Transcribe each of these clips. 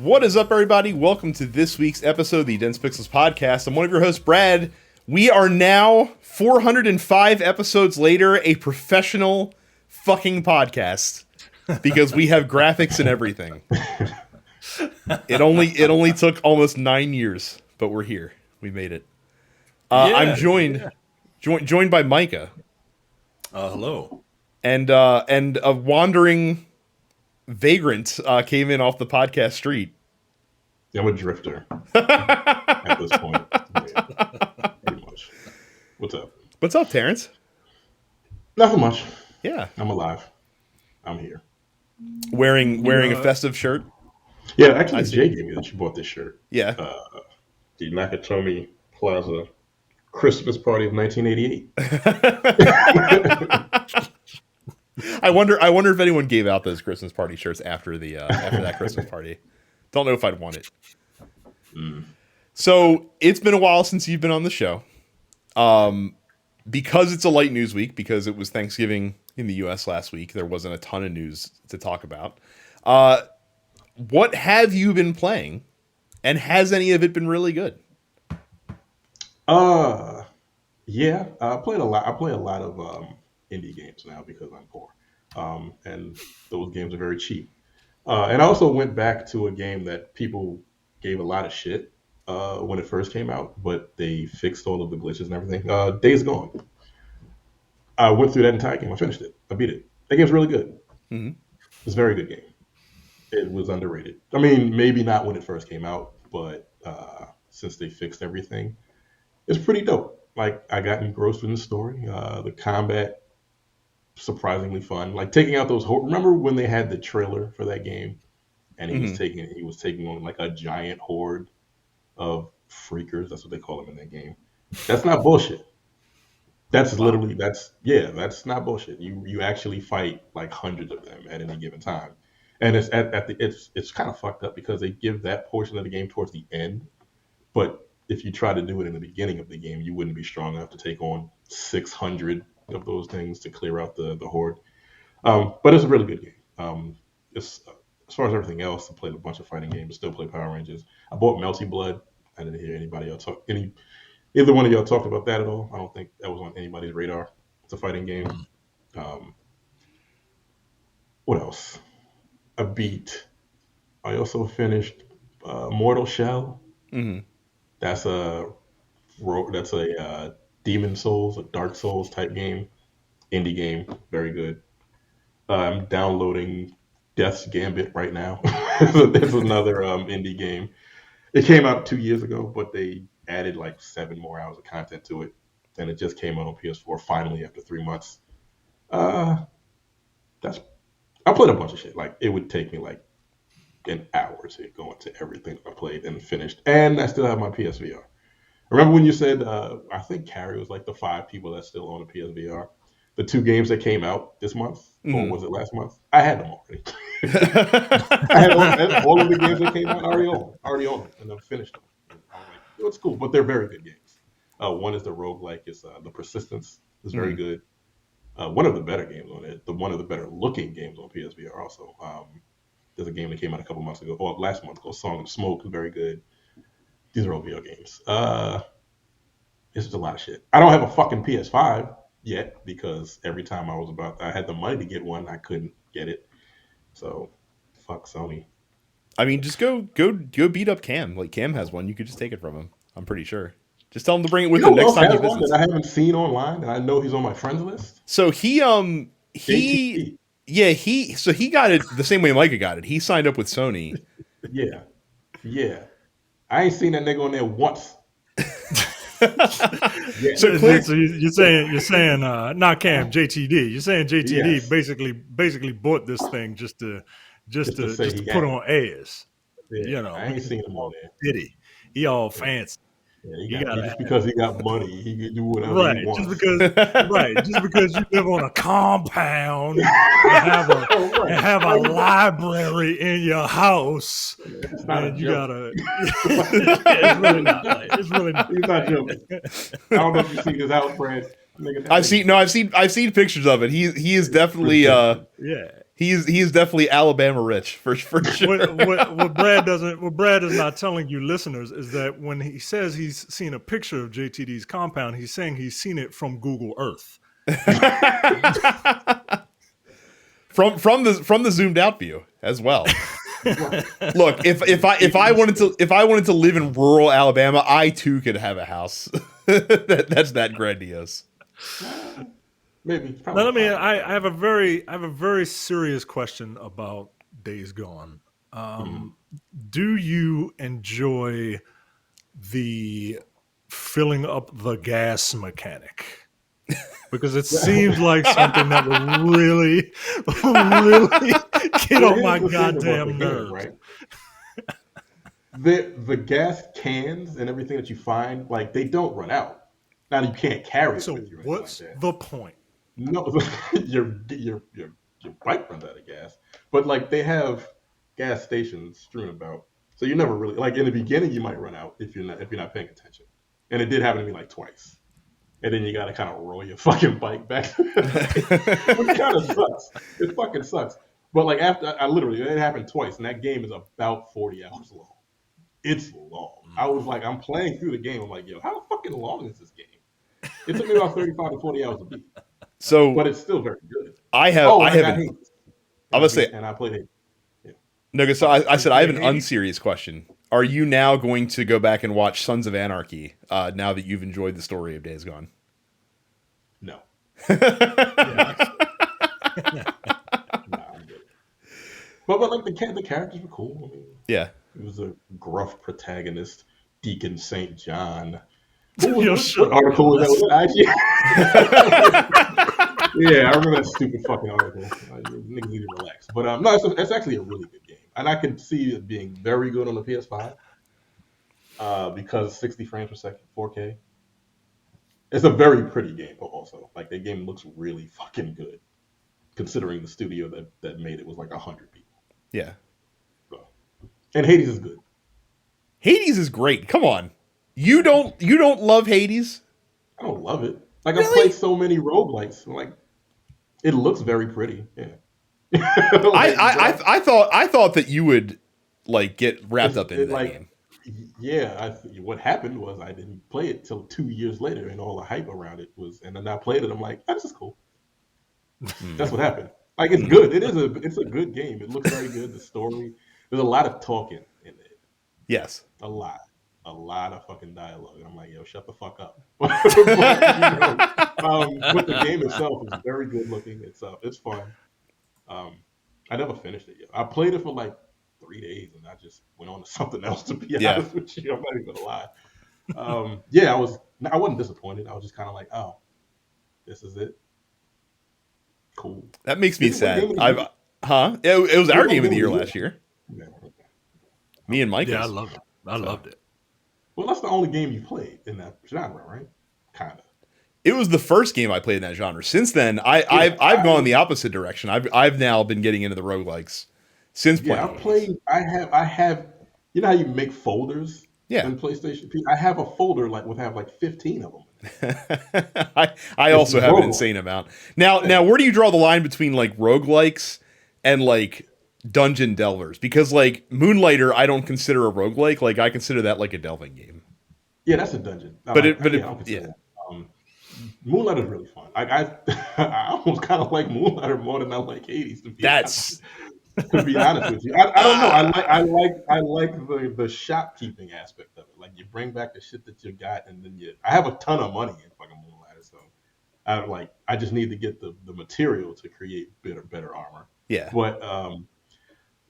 What is up, everybody? Welcome to this week's episode of the Dense Pixels podcast. I'm one of your hosts, Brad. We are now 405 episodes later, a professional fucking podcast because we have graphics and everything. It only took almost 9 years, but we're here. We made it. I'm joined by Micah. Hello. And a wandering vagrant came in off the podcast street. I'm a drifter at this point. Yeah, pretty much. What's up? What's up, Terrence? Nothing much. Yeah. I'm alive. I'm here. Wearing a festive shirt? Yeah, actually, Jay gave me that. You bought this shirt. Yeah. The Nakatomi Plaza Christmas party of 1988. I wonder if anyone gave out those Christmas party shirts after that Christmas party. Don't know if I'd want it. So it's been a while since you've been on the show. Because it's a light news week, because it was Thanksgiving in the U.S. last week, there wasn't a ton of news to talk about. What have you been playing, and has any of it been really good? Yeah, I play a lot of indie games now because I'm poor, and those games are very cheap. And I also went back to a game that people gave a lot of shit when it first came out, but they fixed all of the glitches and everything. Days Gone. I went through that entire game. I finished it. I beat it. That game's really good. Mm-hmm. It's a very good game. It was underrated. I mean, maybe not when it first came out, but since they fixed everything, it's pretty dope. Like, I got engrossed in the story. The combat, surprisingly fun. Like, taking out those... Remember when they had the trailer for that game? And he was taking on, like, a giant horde of freakers. That's what they call them in that game. That's not bullshit. That's literally... That's not bullshit. You actually fight, like, hundreds of them at any given time. And it's it's kind of fucked up because they give that portion of the game towards the end. But if you try to do it in the beginning of the game, you wouldn't be strong enough to take on 600 of those things to clear out the horde. But it's a really good game. It's as far as everything else, I played a bunch of fighting games, still play Power Rangers. I bought Melty Blood. I didn't hear anybody else either one of y'all talked about that at all. I don't think that was on anybody's radar. It's a fighting game. What else? I also finished Mortal Shell. Mm-hmm. That's a Demon Souls, a Dark Souls type game, indie game, very good. I'm downloading Death's Gambit right now. It's another indie game. It came out 2 years ago, but they added like 7 more hours of content to it, and it just came out on PS4 finally after 3 months. I played a bunch of shit. Like, it would take me like an hour to go into everything I played and finished, and I still have my PSVR. Remember when you said, I think Carrie was like the 5 people that still own a PSVR? The 2 games that came out this month, or was it last month? I had them already. I had all of the games that came out. I already own them, and I've finished them. And I'm like, it's cool, but they're very good games. One is the roguelike. It's The Persistence. It's very good. One of the better games on it. One of the better looking games on PSVR also. There's a game that came out a couple months ago, or last month, called Song of Smoke. Very good. These are all video games. It's just a lot of shit. I don't have a fucking PS5 yet because every time I had the money to get one, I couldn't get it. So, fuck Sony. I mean, just go beat up Cam. Like, Cam has one. You could just take it from him. I'm pretty sure. Just tell him to bring it with him next time he visits. That I haven't seen online, and I know he's on my friends list. So he got it the same way Micah got it. He signed up with Sony. Yeah. I ain't seen that nigga on there once. So you're saying not Cam, JTD. You're saying JTD basically bought this thing just to put on airs. Yeah, you know, I ain't seen him on there. Did he all fancy. Yeah, just because he got money, he can do whatever he wants. Just because you live on a compound and have a library in your house, and you gotta. It's really not. It's really not. He's not joking. I don't know if you've seen his house, Brad. I've seen pictures of it. He is definitely He is definitely Alabama rich for sure. What Brad is not telling you listeners is that when he says he's seen a picture of JTD's compound, he's saying he's seen it from Google Earth. from the zoomed out view as well. Look, if I wanted to live in rural Alabama, I too could have a house that's that grandiose. Maybe. Now, I have a very serious question about Days Gone. Do you enjoy the filling up the gas mechanic? Because it seems like something that would really, really get on my goddamn nerves. Right? The gas cans and everything that you find, like, they don't run out. Now you can't carry it with you. So what's the point? No, your bike runs out of gas, but like they have gas stations strewn about, so you never really, like, in the beginning you might run out if you're not paying attention, and it did happen to me like twice, and then you gotta kind of roll your fucking bike back, which kind of sucks. It fucking sucks. But like after it happened twice, and that game is about 40 hours long. It's long. I was like, I'm playing through the game. I'm like, yo, how fucking long is this game? It took me about 35 to 40 hours to beat. So, but it's still very good. I was say, and I played it. Yeah. No, so I said I have an unserious question. Are you now going to go back and watch Sons of Anarchy now that you've enjoyed the story of Days Gone? No. Yeah. Nah, I'm good. But like the characters were cool. I mean, yeah. It was a gruff protagonist, Deacon St. John. What article was that? Yeah, I remember that stupid fucking article. Niggas need to relax. But no, it's actually a really good game. And I can see it being very good on the PS5 because 60 frames per second, 4K. It's a very pretty game also. Like, the game looks really fucking good considering the studio that made it was like 100 people. Yeah. So. And Hades is good. Hades is great. Come on. You don't love Hades? I don't love it. Like, really? I've played so many roguelikes. Like, it looks very pretty. Yeah. Like, I thought that you would like get wrapped up into that game. Yeah, what happened was I didn't play it till 2 years later, and all the hype around it was, and then I played it. I'm like, this is cool. That's what happened. Like, it's good. It's a good game. It looks very good. The story. There's a lot of talking in it. Yes. A lot of fucking dialogue. And I'm like, yo, shut the fuck up. But the game itself is very good looking. It's fun. I never finished it yet. I played it for like 3 days, and I just went on to something else, to be honest with you. I'm not even gonna lie. I wasn't disappointed. I was just kind of like, oh, this is it. Cool. That makes me sad. It was our game of the year last year. Yeah. Me and Mike. Yeah, I loved it. I loved it. Well, that's the only game you played in that genre, right? Kind of. It was the first game I played in that genre. Since then, I've gone the opposite direction. I've now been getting into the roguelikes since playing. I have. You know how you make folders? Yeah. In PlayStation P. I have a folder would have like 15 of them. I also have an insane amount. Now, where do you draw the line between like roguelikes and like dungeon delvers? Because like Moonlighter, I don't consider a roguelike. Like, I consider that like a delving game. Yeah, that's a dungeon. Moonlighter is really fun. I almost kind of like Moonlighter more than I like Hades. To be honest with you, I don't know. I like the shopkeeping aspect of it. Like, you bring back the shit that you got, and then I have a ton of money in fucking Moonlighter, so I just need to get the material to create better armor. Yeah. But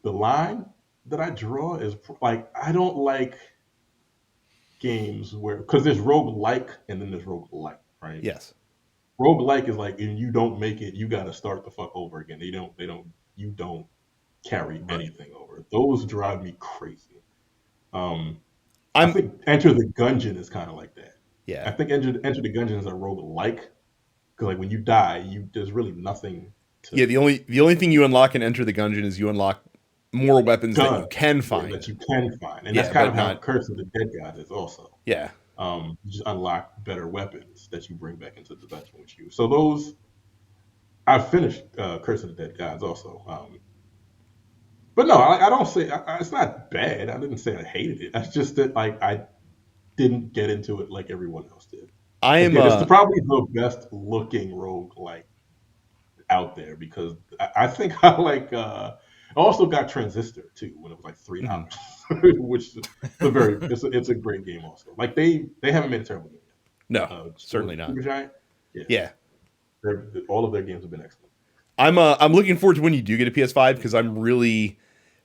the line that I draw is like, I don't like games because there's roguelike and then there's roguelike, right? Yes. Roguelike is like, if you don't make it, you got to start the fuck over again. You don't carry anything over. Those drive me crazy. I think Enter the Gungeon is kind of like that. Yeah. I think Enter the Gungeon is a roguelike because like when you die, there's really nothing. The only thing you unlock in Enter the Gungeon is you unlock more weapons that you can find. And that's kind of how Curse of the Dead God is also. Yeah. You just unlock better weapons that you bring back into the dungeon with you. So those I finished Curse of the Dead Gods also. But no, I don't say it's not bad. I didn't say I hated it. That's just that like I didn't get into it like everyone else did. I am Again, it's probably the best looking roguelike out there because I think I like. I also got Transistor too when it was like $3, which is it's a great game also. Like they haven't made a terrible game yet. no, certainly not. Supergiant, Yeah. All of their games have been excellent. I'm looking forward to when you do get a PS5 because I'm really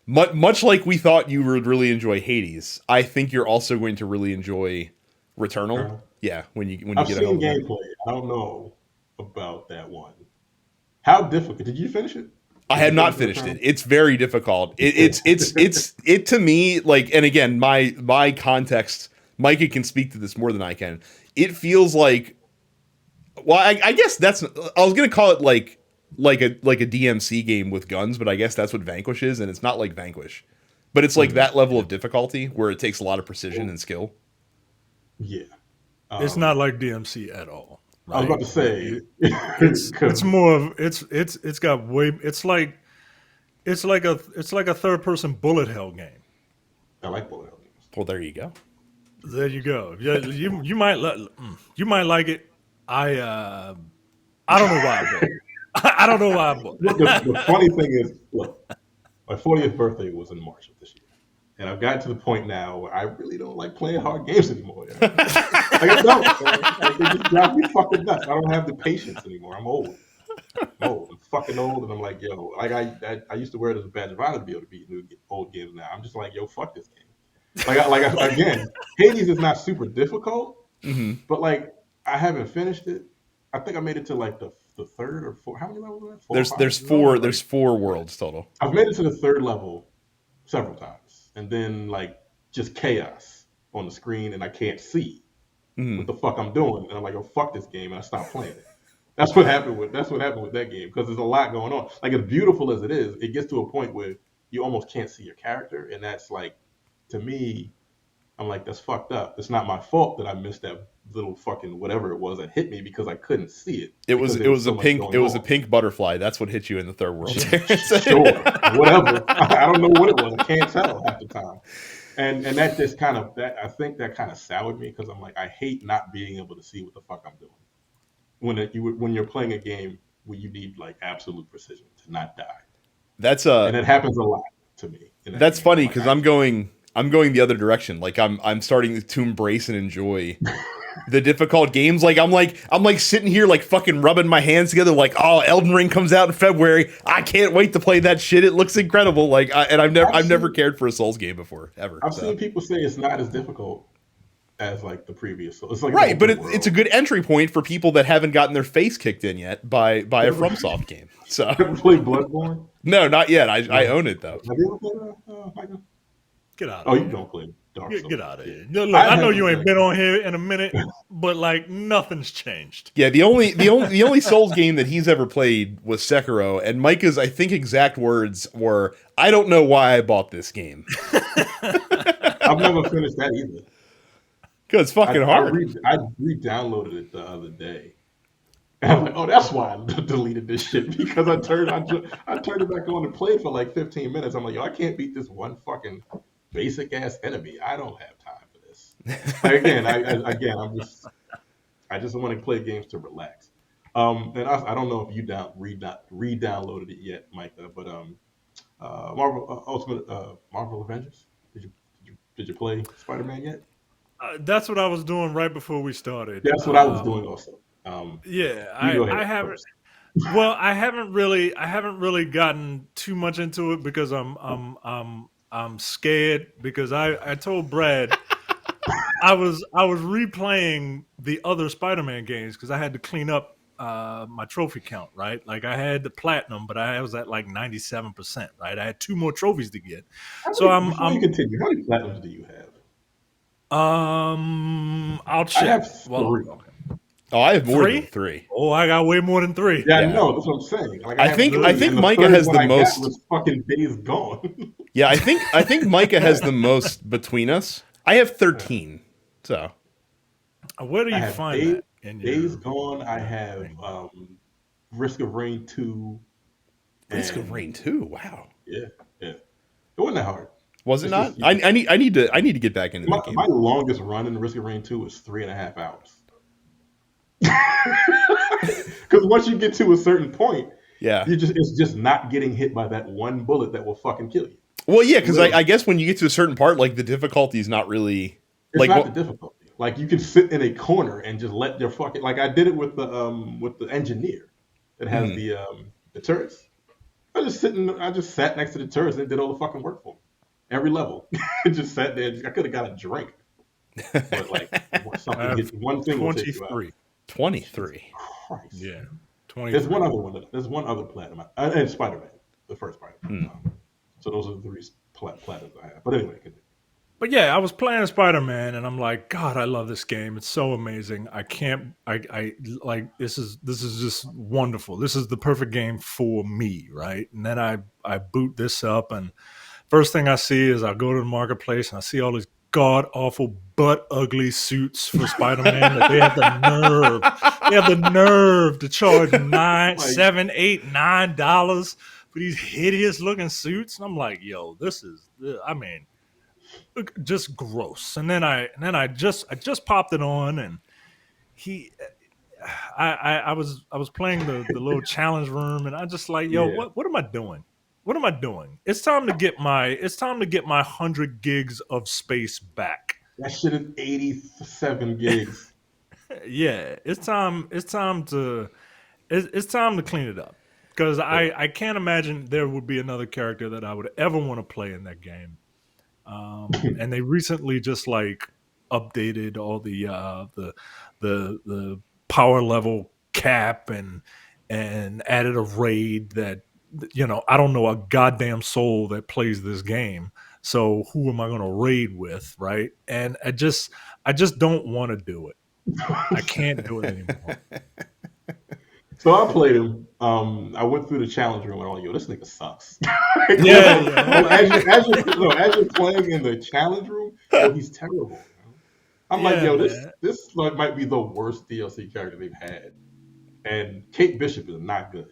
much like we thought you would really enjoy Hades. I think you're also going to really enjoy Returnal. Yeah, when you I've get seen home. gameplay. I don't know about that one. How difficult? Did you finish it? I have not finished it. It's very difficult. It's to me like, and again, my context, Micah can speak to this more than I can. It feels like, well, I guess I was gonna call it like a DMC game with guns, but I guess that's what Vanquish is, and it's not like Vanquish, but it's like that level of difficulty where it takes a lot of precision and skill. Yeah, It's not like DMC at all. I was about to say It's more of it's got way it's like a third person bullet hell game. I like bullet hell games. Well, there you go. There you go. Yeah, you might like it. I don't know why I bought it. I don't know why I bought it. The funny thing is, look, my 40th birthday was in March of this year, and I've gotten to the point now where I really don't like playing hard games anymore. You know? Like I don't. Like, they just drive me fucking nuts. I don't have the patience anymore. I'm old. I'm fucking old, and I'm like, yo, like I used to wear it as a badge of honor to be able to beat new old games. Now I'm just like, yo, fuck this game. Again, Hades is not super difficult, but like I haven't finished it. I think I made it to like the third or fourth. How many levels are there? There's four worlds total. I've made it to the third level several times, and then like just chaos on the screen, and I can't see what the fuck I'm doing, and I'm like, oh fuck this game, and I stop playing it. That's what happened with that game because there's a lot going on. Like as beautiful as it is, it gets to a point where you almost can't see your character, and that's like, to me, I'm like, that's fucked up. It's not my fault that I missed that little fucking whatever it was that hit me because I couldn't see it. It was a pink butterfly. That's what hit you in the third world. Sure, whatever. I don't know what it was. I can't tell half the time. And that just kind of I think that kind of soured me because I'm like, I hate not being able to see what the fuck I'm doing when you're playing a game where you need like absolute precision to not die. And it happens a lot to me. That's funny because I'm going the other direction. Like I'm starting to embrace and enjoy the difficult games. Like I'm like sitting here like fucking rubbing my hands together. Like, oh, Elden Ring comes out in February. I can't wait to play that shit. It looks incredible. Like, I've never cared for a Souls game before ever. I've seen people say it's not as difficult as like the previous. So it's like right, but it's a good entry point for people that haven't gotten their face kicked in yet by a FromSoft game. So ever played Bloodborne? No, not yet. I own it though. Have you ever played Michael? Get out of here. You don't play Dark Souls. Get out of here. Look, I know you ain't been on here in a minute, but like nothing's changed. Yeah, the only Souls game that he's ever played was Sekiro, and Micah's I think exact words were, "I don't know why I bought this game." I've never finished that either. Because it's fucking hard. I re-downloaded it the other day. And I'm like, oh, that's why I deleted this shit because I turned it back on and played for like 15 minutes. I'm like, yo, I can't beat this one fucking basic ass enemy. I don't have time for this. Like, I just want to play games to relax. And I don't know if you re-downloaded it yet, Micah, but Marvel Avengers. Did you play Spider-Man yet? That's what I was doing right before we started. That's what I was doing also. I haven't. Well, I haven't really gotten too much into it because I'm scared because I told Brad I was replaying the other Spider-Man games because I had to clean up my trophy count, right? Like I had the platinum, but I was at like 97%, right? I had 2 more trophies to get. Before you continue, how many platinums do you have? I'll check. I have 3. Oh, I have more than 3. Oh, I got way more than 3. Yeah, I know. That's what I'm saying. Like, I think Micah has the most. Was fucking Days Gone. Yeah, I think Micah has the most between us. I have 13. So, where do you find that? Days Gone. I have Risk of Rain 2. Risk of Rain 2. Wow. Yeah. It wasn't that hard. Was it It's not? just, I need to get back into that game. my longest run in Risk of Rain 2 was 3.5 hours. Because once you get to a certain point, it's just not getting hit by that one bullet that will fucking kill you. Well, yeah, because I guess when you get to a certain part, like the difficulty is not really the difficulty. Like you can sit in a corner and just let their fucking, like I did it with the engineer that has the turrets. I just sat next to the turrets and it did all the fucking work for me. Every level. Just sat there. I could have got a drink. But like one thing will take you out. 23. Christ. Yeah. 23. There's one other one. There's one other platinum. And Spider-Man. The first Spider-Man. So those are the 3 platinums I have. But anyway, continue. But yeah, I was playing Spider-Man and I'm like, God, I love this game. It's so amazing. This is just wonderful. This is the perfect game for me, right? And then I boot this up and first thing I see is I go to the marketplace and I see all these god awful butt ugly suits for Spider-Man that they have the nerve to charge $9, $7, $8, $9 for these hideous looking suits. And I'm like, yo, this is, I mean, just gross. And then I just popped it on and I was playing the little challenge room and I just like, yo, what am I doing? What am I doing? It's time to get my 100 gigs of space back. That shit is 87 gigs. Yeah, it's time to clean it up because I can't imagine there would be another character that I would ever want to play in that game. And they recently just like updated all the power level cap and added a raid that, you know, I don't know a goddamn soul that plays this game. So who am I going to raid with, right? And I just don't want to do it. I can't do it anymore. So I played him. I went through the challenge room and all, yo, this nigga sucks. As you're playing in the challenge room, yo, he's terrible. I'm like, yo, this like might be the worst DLC character they've had. And Kate Bishop is not good.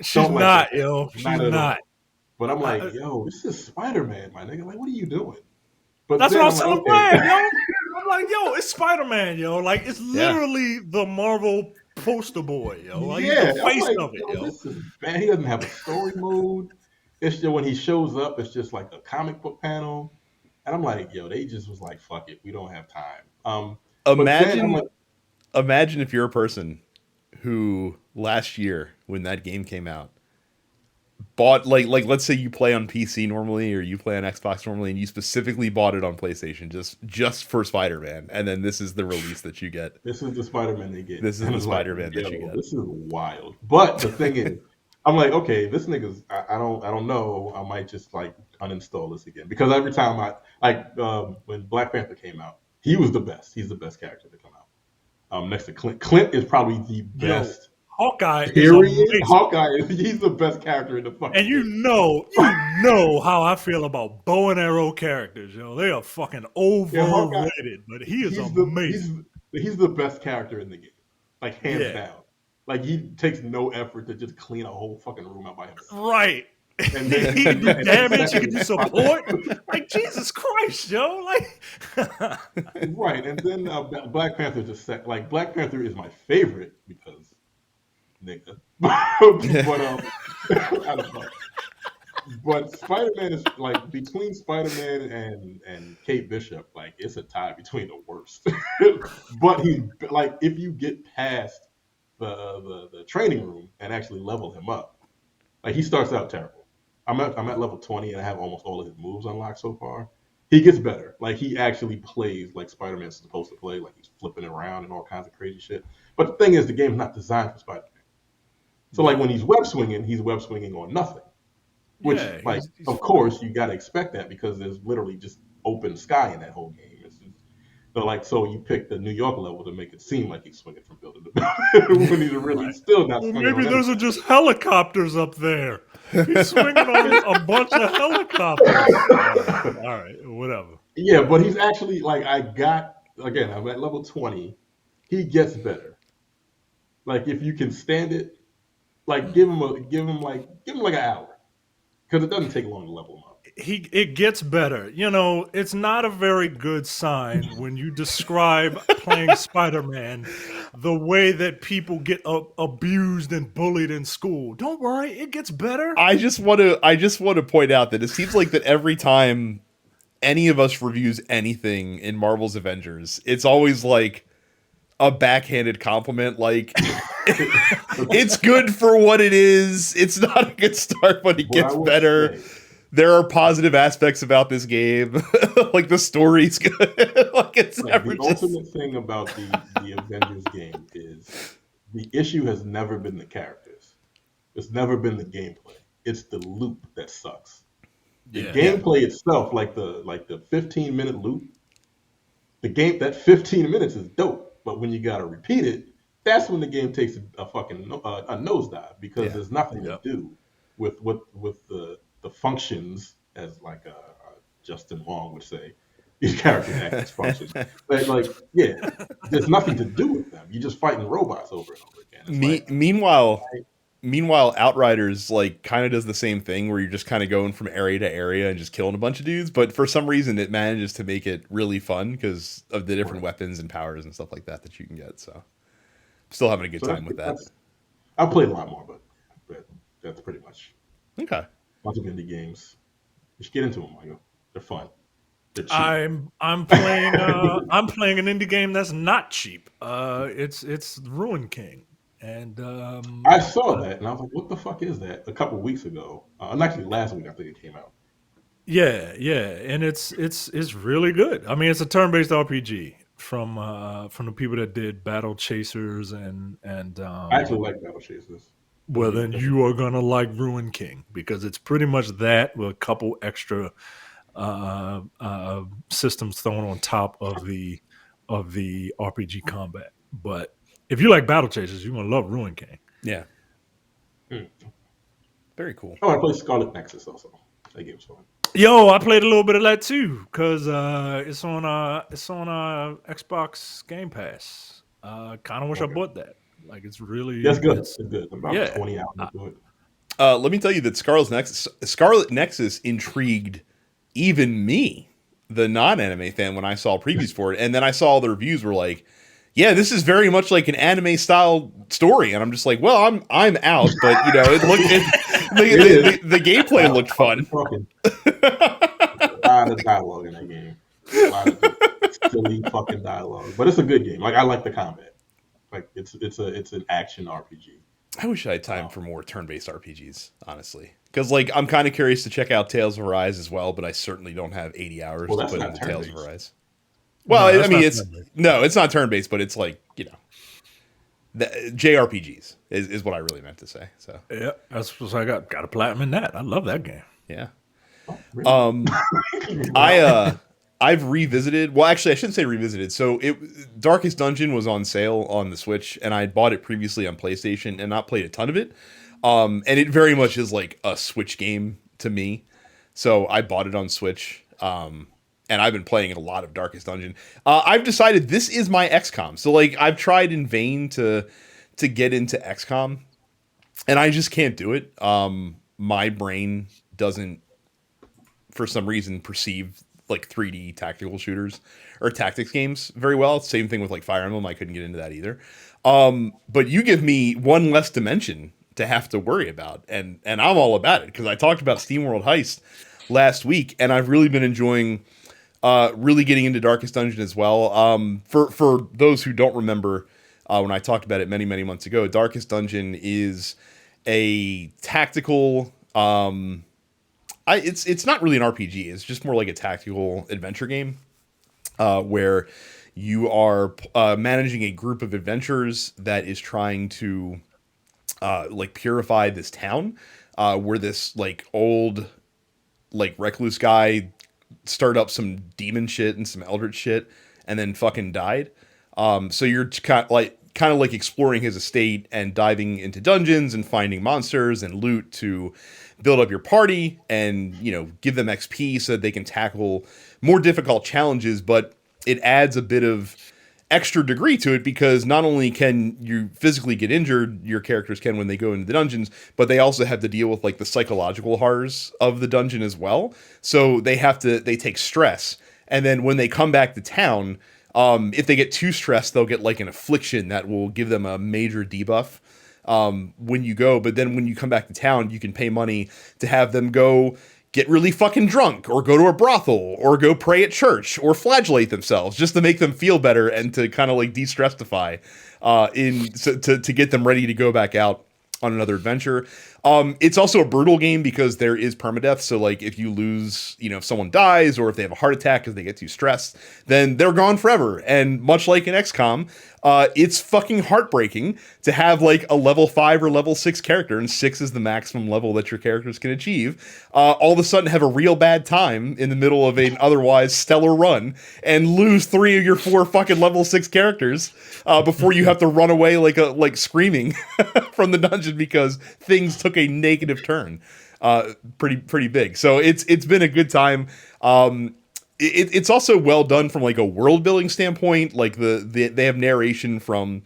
She's not, yo. She's not. But I'm like, yo, this is Spider-Man, my nigga. Like, what are you doing? But that's what I'm saying, yo. I'm like, yo, it's Spider-Man, yo. Like, it's literally the Marvel poster boy, yo. Like, he's the face of it, yo. This is bad. He doesn't have a story mode. It's just when he shows up, it's just like a comic book panel. And I'm like, yo, they just was like, fuck it, we don't have time. Imagine if you're a person who last year when that game came out bought like let's say you play on PC normally or you play on Xbox normally and you specifically bought it on PlayStation just for Spider-Man, and then this is the release that you get. This is the Spider-Man they get. This is the Spider-Man that you get. This is wild. But the thing is, I'm like, okay, this nigga's I don't know. I might just like uninstall this again because every time when Black Panther came out, he was the best. He's the best character to come out. Next to Clint. Clint is probably the best. Hawkeye he's the best character in the fucking and you game. know how I feel about bow and arrow characters, yo. They are fucking overrated, but he's amazing. He's the best character in the game. Like hands down. Like he takes no effort to just clean a whole fucking room out by himself. Right. And then he can do damage, he can do support. Like Jesus Christ, yo. Like right. And then Black Panther like Black Panther is my favorite because nigga. But I don't know. But Spider-Man is like between Spider-Man and Kate Bishop, like it's a tie between the worst. But he like if you get past the training room and actually level him up, like he starts out terrible. I'm at level 20 and I have almost all of his moves unlocked so far. He gets better. Like he actually plays like Spider-Man's supposed to play, like he's flipping around and all kinds of crazy shit. But the thing is, the game's not designed for Spider-Man. So like when he's web swinging on nothing. Which of course you gotta expect that because there's literally just open sky in that whole game. So you pick the New York level to make it seem like he's swinging from building to building when he's really still not swinging. Maybe those are just helicopters up there. He's swinging on a bunch of helicopters. All right, whatever. Yeah, but he's actually like I'm at level 20. He gets better. Like if you can stand it, Like give him like an hour because it doesn't take long to level him up. It gets better. It's not a very good sign when you describe playing Spider-Man the way that people get abused and bullied in school. Don't worry, it gets better. I just want to point out that it seems like that every time any of us reviews anything in Marvel's Avengers, it's always like a backhanded compliment, like it's good for what it is. It's not a good start, but it gets better. There are positive aspects about this game, like the story's good. Like it's like never the ultimate thing about the Avengers game is the issue has never been the characters. It's never been the gameplay. It's the loop that sucks. The gameplay itself, like the 15-minute loop, that 15 minutes is dope. But when you gotta repeat it, that's when the game takes a fucking a nosedive because there's nothing to do with the functions, as like Justin Wong would say, these characters act as functions. But there's nothing to do with them. You're just fighting robots over and over again. Meanwhile, Outriders like kind of does the same thing where you're just kind of going from area to area and just killing a bunch of dudes. But for some reason, it manages to make it really fun because of the different weapons and powers and stuff like that you can get. So, I'm still having a good time with that. I've played a lot more, but that's pretty much okay. A bunch of indie games. You should get into them, Michael. They're fun. They're cheap. I'm playing I'm playing an indie game that's not cheap. It's Ruin King. And I saw that, and I was like, "What the fuck is that?" A couple of weeks ago, and actually last week, I think it came out. Yeah, and it's really good. I mean, it's a turn-based RPG from the people that did Battle Chasers and I actually like Battle Chasers. Well, then you are gonna like Ruin King because it's pretty much that with a couple extra systems thrown on top of the RPG combat, but if you like Battle Chasers, you're going to love Ruin King. Yeah. Very cool. Oh, I played Scarlet Nexus also. That game's fun. Yo, I played a little bit of that too because it's on Xbox Game Pass. Kind of wish I bought that. Like it's really that's good. It's good. I'm about 20 hours into it. Let me tell you that Scarlet Nexus intrigued even me, the non-anime fan, when I saw previews for it, and then I saw the reviews were like, yeah, this is very much like an anime style story, and I'm just like, well, I'm out, but it looked the gameplay looked fun. A lot of dialogue in that game, a lot of silly fucking dialogue, but it's a good game. Like I like the combat, like it's an action RPG. I wish I had time for more turn-based RPGs, honestly, because like I'm kind of curious to check out Tales of Arise as well, but I certainly don't have 80 hours to put into Tales of Arise. Well, no, I mean, it's not turn-based, but it's like, the JRPGs is what I really meant to say. So yeah, that's what I got a platinum in that. I love that game. Yeah. I've revisited. Well, actually, I shouldn't say revisited. So Darkest Dungeon was on sale on the Switch, and I bought it previously on PlayStation and not played a ton of it. And it very much is like a Switch game to me. So I bought it on Switch. And I've been playing a lot of Darkest Dungeon. I've decided this is my XCOM. So like I've tried in vain to get into XCOM, and I just can't do it. My brain doesn't, for some reason, perceive like 3D tactical shooters or tactics games very well. Same thing with like Fire Emblem. I couldn't get into that either. But you give me one less dimension to have to worry about, and I'm all about it because I talked about SteamWorld Heist last week, and I've really been enjoying. Really getting into Darkest Dungeon as well. For those who don't remember, when I talked about it many, many months ago, Darkest Dungeon is a tactical. It's not really an RPG. It's just more like a tactical adventure game, where you are managing a group of adventurers that is trying to like purify this town, where this like old like recluse guy started up some demon shit and some eldritch shit and then fucking died. So you're kind of like exploring his estate and diving into dungeons and finding monsters and loot to build up your party and, give them XP so that they can tackle more difficult challenges. But it adds a bit of extra degree to it, because not only can you physically get injured, your characters can when they go into the dungeons, but they also have to deal with like the psychological horrors of the dungeon as well. So they take stress, and then when they come back to town, if they get too stressed, they'll get like an affliction that will give them a major debuff when you go. But then when you come back to town, you can pay money to have them go get really fucking drunk, or go to a brothel, or go pray at church, or flagellate themselves just to make them feel better and to kind of like de-stressify to get them ready to go back out on another adventure. It's also a brutal game because there is permadeath. So like if you lose, if someone dies or if they have a heart attack because they get too stressed, then they're gone forever. And much like in XCOM, it's fucking heartbreaking to have like a level 5 or level 6 character, and 6 is the maximum level that your characters can achieve, all of a sudden have a real bad time in the middle of an otherwise stellar run and lose 3 of your 4 fucking level 6 characters before you have to run away like screaming from the dungeon because things took a negative turn. Pretty big. So it's been a good time. It's also well done from like a world building standpoint. Like they have narration from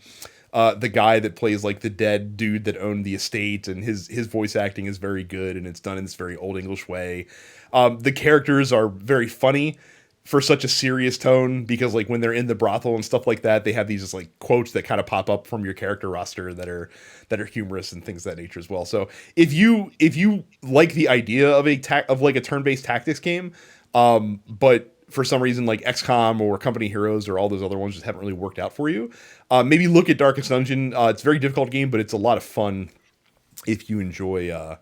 the guy that plays like the dead dude that owned the estate, and his voice acting is very good, and it's done in this very old English way. The characters are very funny for such a serious tone, because like when they're in the brothel and stuff like that, they have these just like quotes that kind of pop up from your character roster that are humorous and things of that nature as well. So if you like the idea of a turn-based tactics game, but for some reason like XCOM or Company Heroes or all those other ones just haven't really worked out for you, maybe look at Darkest Dungeon. It's a very difficult game, but it's a lot of fun if you enjoy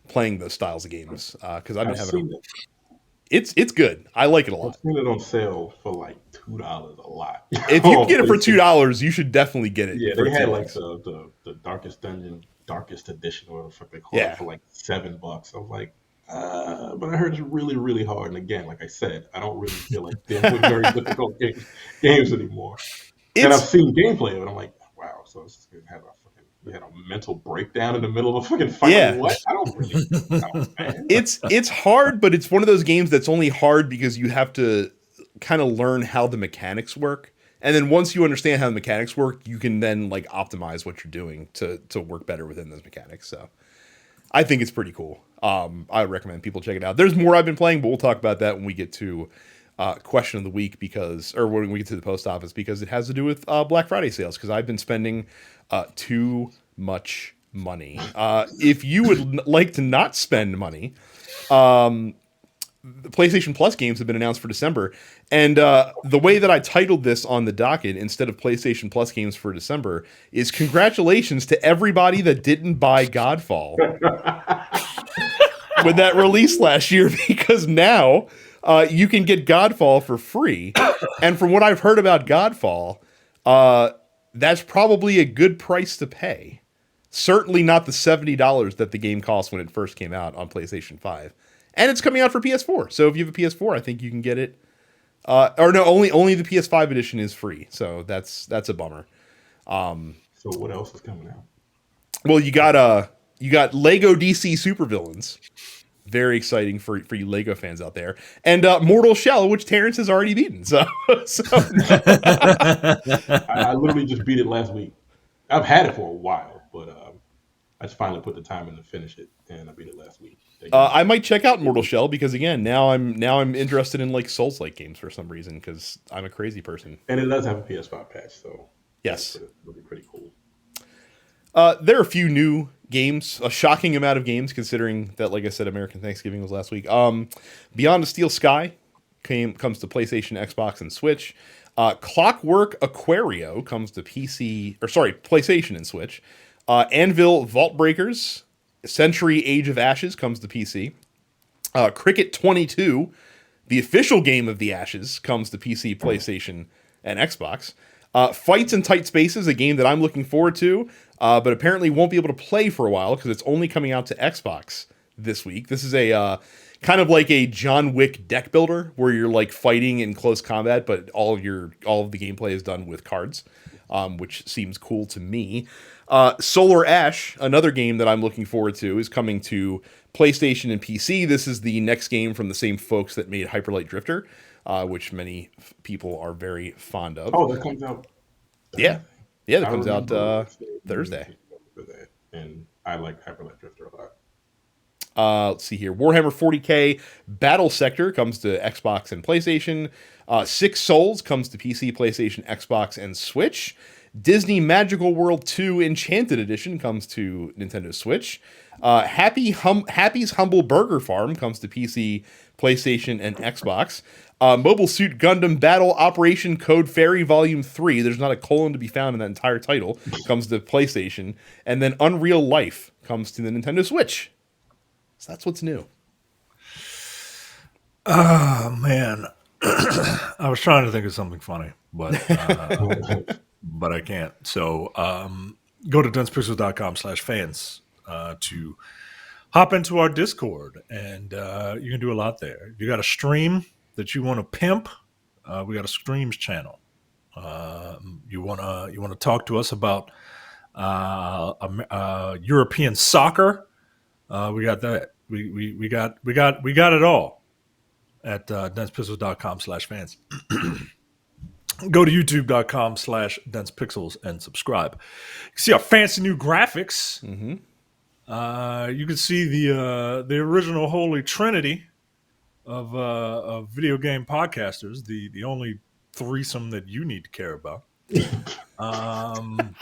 playing those styles of games. Because I've been having it's good. I like it a lot. I've seen it on sale for like $2 a lot. If you can get it for $2, you should definitely get it. Yeah, they had like the Darkest Dungeon, Darkest Edition, or whatever the fuck they call it, for like $7. I was like, but I heard it's really, really hard. And again, like I said, I don't really feel like they're very difficult games anymore. And I've seen gameplay of it. I'm like, wow, so it's going to have you had a mental breakdown in the middle of a fucking fight. Yeah. What? I don't really know, man. It's hard, but it's one of those games that's only hard because you have to kind of learn how the mechanics work. And then once you understand how the mechanics work, you can then like optimize what you're doing to work better within those mechanics. So I think it's pretty cool. I recommend people check it out. There's more I've been playing, but we'll talk about that when we get to question of the week, when we get to the post office, because it has to do with Black Friday sales, because I've been spending too much money. If you would like to not spend money, the PlayStation Plus games have been announced for December, and the way that I titled this on the docket instead of PlayStation Plus games for December is congratulations to everybody that didn't buy Godfall when that released last year, because now you can get Godfall for free. And from what I've heard about Godfall, that's probably a good price to pay. Certainly not the $70 that the game cost when it first came out on PlayStation 5. And it's coming out for PS4. So if you have a PS4, I think you can get it. Or no, only the PS5 edition is free. So that's a bummer. So what else is coming out? Well, you got Lego DC Supervillains. Very exciting for you Lego fans out there. And Mortal Shell, which Terrence has already beaten. So I literally just beat it last week. I've had it for a while, but I just finally put the time in to finish it, and I beat it last week. I might check out Mortal Shell, because again, now I'm interested in like Souls-like games for some reason, because I'm a crazy person. And it does have a PS5 patch, so yes, it'll be pretty cool. There are a few new games, a shocking amount of games, considering that, like I said, American Thanksgiving was last week. Beyond the Steel Sky comes to PlayStation, Xbox, and Switch. Clockwork Aquario comes to PlayStation and Switch. Anvil Vault Breakers, Century Age of Ashes comes to PC. Cricket 22, the official game of the Ashes, comes to PC, PlayStation, and Xbox. Fights in Tight Spaces, a game that I'm looking forward to, but apparently won't be able to play for a while because it's only coming out to Xbox this week. This is a kind of like a John Wick deck builder where you're like fighting in close combat, but all of the gameplay is done with cards, which seems cool to me. Solar Ash, another game that I'm looking forward to, is coming to PlayStation and PC. This is the next game from the same folks that made Hyper Light Drifter, which many people are very fond of. Oh, that comes out Yeah. Yeah, that I comes out remember Thursday. for that, and I like Hyperlight Drifter a lot. Let's see here. Warhammer 40k Battle Sector comes to Xbox and PlayStation. Six Souls comes to PC, PlayStation, Xbox, and Switch. Disney Magical World 2 Enchanted Edition comes to Nintendo Switch. Happy's Humble Burger Farm comes to PC, PlayStation, and Xbox. Mobile Suit Gundam Battle Operation Code Fairy Volume 3, there's not a colon to be found in that entire title, comes to PlayStation. And then Unreal Life comes to the Nintendo Switch. So that's what's new. Oh, man. I was trying to think of something funny, but but I can't. So go to densepixels.com/fans to hop into our Discord, and you can do a lot there. If you got a stream that you want to pimp, we got a streams channel. You wanna talk to us about European soccer? We got that. We got it all at densepixels.com/fans. Go to youtube.com/densepixels and subscribe. You can see our fancy new graphics. Mm-hmm. You can see the original holy trinity of video game podcasters, the only threesome that you need to care about on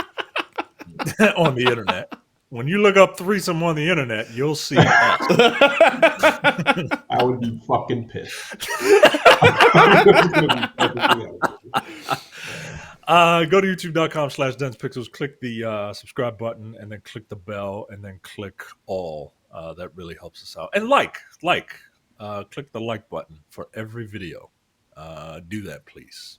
the internet. When you look up threesome on the internet, you'll see us. I would be fucking pissed. Go to youtube.com/densepixels, click the subscribe button, and then click the bell, and then click all. That really helps us out. And click the like button for every video. Do that, please.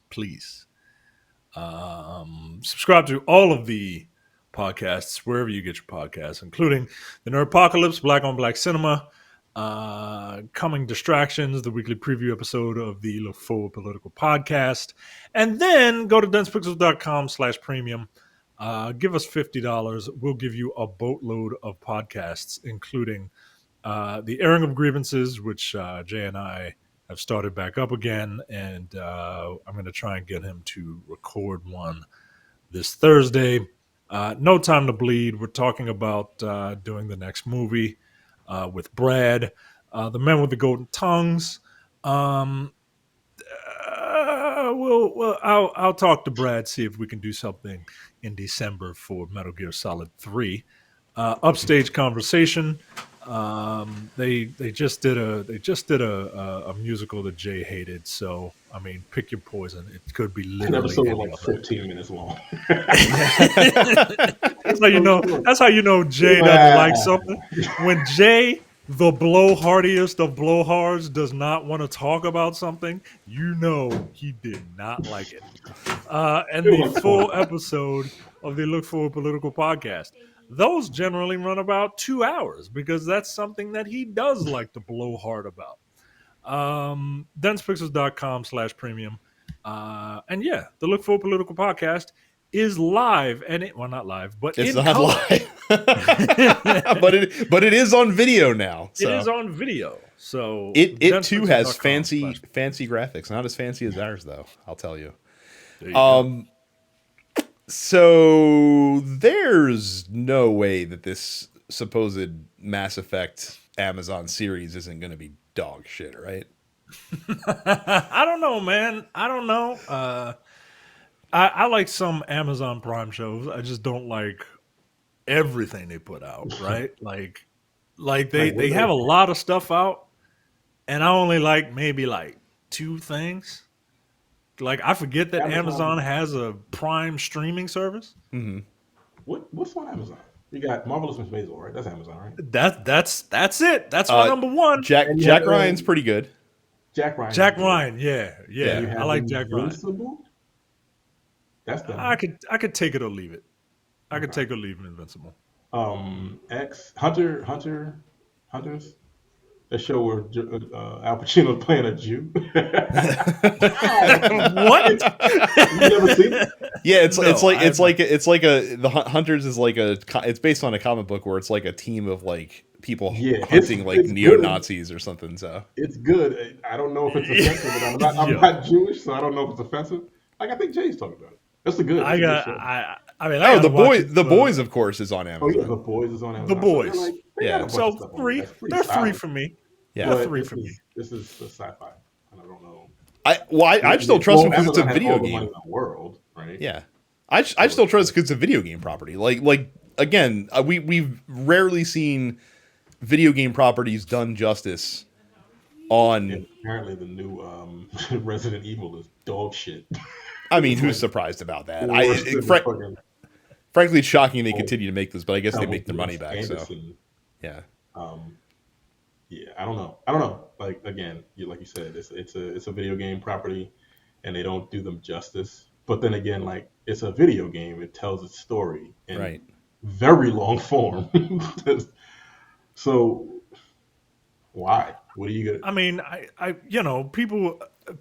Subscribe to all of the podcasts wherever you get your podcasts, including the Nerdpocalypse, Black on Black Cinema, Coming Distractions, the weekly preview episode of the Look Forward Political Podcast, and then go to densepixels.com/premium. Give us $50. We'll give you a boatload of podcasts, including the Airing of Grievances, which Jay and I have started back up again, and I'm going to try and get him to record one this Thursday. No Time to Bleed. We're talking about doing the next movie with Brad. The Men with the Golden Tongues. I'll talk to Brad, see if we can do something in December for Metal Gear Solid 3. Upstage Conversation. They just did a musical that Jay hated. So I mean, pick your poison. It could be literally an episode like 15 minutes long. That's how you know. That's how you know Jay doesn't like something. When Jay, the blowhardiest of blowhards, does not want to talk about something, you know he did not like it. And the full episode of the Look Forward Political Podcast. Those generally run about 2 hours because that's something that he does like to blow hard about. Densepixels.com/premium. And yeah, the Look Forward Political Podcast is live, and not live, but it's not live. but it is on video now. So. It is on video. So it too has fancy graphics. Not as fancy as ours though, I'll tell you. There you go. So there's no way that this supposed Mass Effect Amazon series isn't going to be dog shit, right? I don't know, man. I don't know. I like some Amazon Prime shows. I just don't like everything they put out, right? like they have a lot of stuff out, and I only like maybe like 2 things. Like, I forget that Amazon has a Prime streaming service. Mm-hmm. What's on Amazon? You got Marvelous Miss Maisel, right? That's Amazon, right? That's it. That's my number one. Jack Ryan's pretty good. Jack Ryan, yeah. I like Jack Ryan. That's the I could take it or leave it. I could take or leave Invincible. Hunters. A show where Al Pacino's playing a Jew. What? You never seen it? Yeah, the Hunters is like it's based on a comic book where it's like a team of like people hunting like neo-Nazis or something. So it's good. I don't know if it's offensive, but I'm not Jewish, so I don't know if it's offensive. Like I think Jay's talking about it. That's the good. I That's a good got. show. I mean, Oh, gotta watch it, the boys, of course, is on Oh yeah, Amazon. The Boys is on The Amazon. So boys. they got a Yeah. bunch So of stuff on there. three. That's pretty They're three solid. for me. Yeah. They're But three for me. this is a sci-fi, and I don't know. I still trust them because it's a Amazon has video all the money game. in the world, right? Yeah, I still trust it because it's a video game property. Like again, we've rarely seen video game properties done justice on. And apparently, the new Resident Evil is dog shit. I mean, It's who's like surprised about that? worse than the fucking Frankly, it's shocking they continue to make this, but I guess they make their Double money back. So Anderson. yeah, Yeah, I don't know. Like again, like you said, it's a video game property, and they don't do them justice. But then again, like it's a video game, it tells its story in right. very long form. So why? What are you gonna? I mean,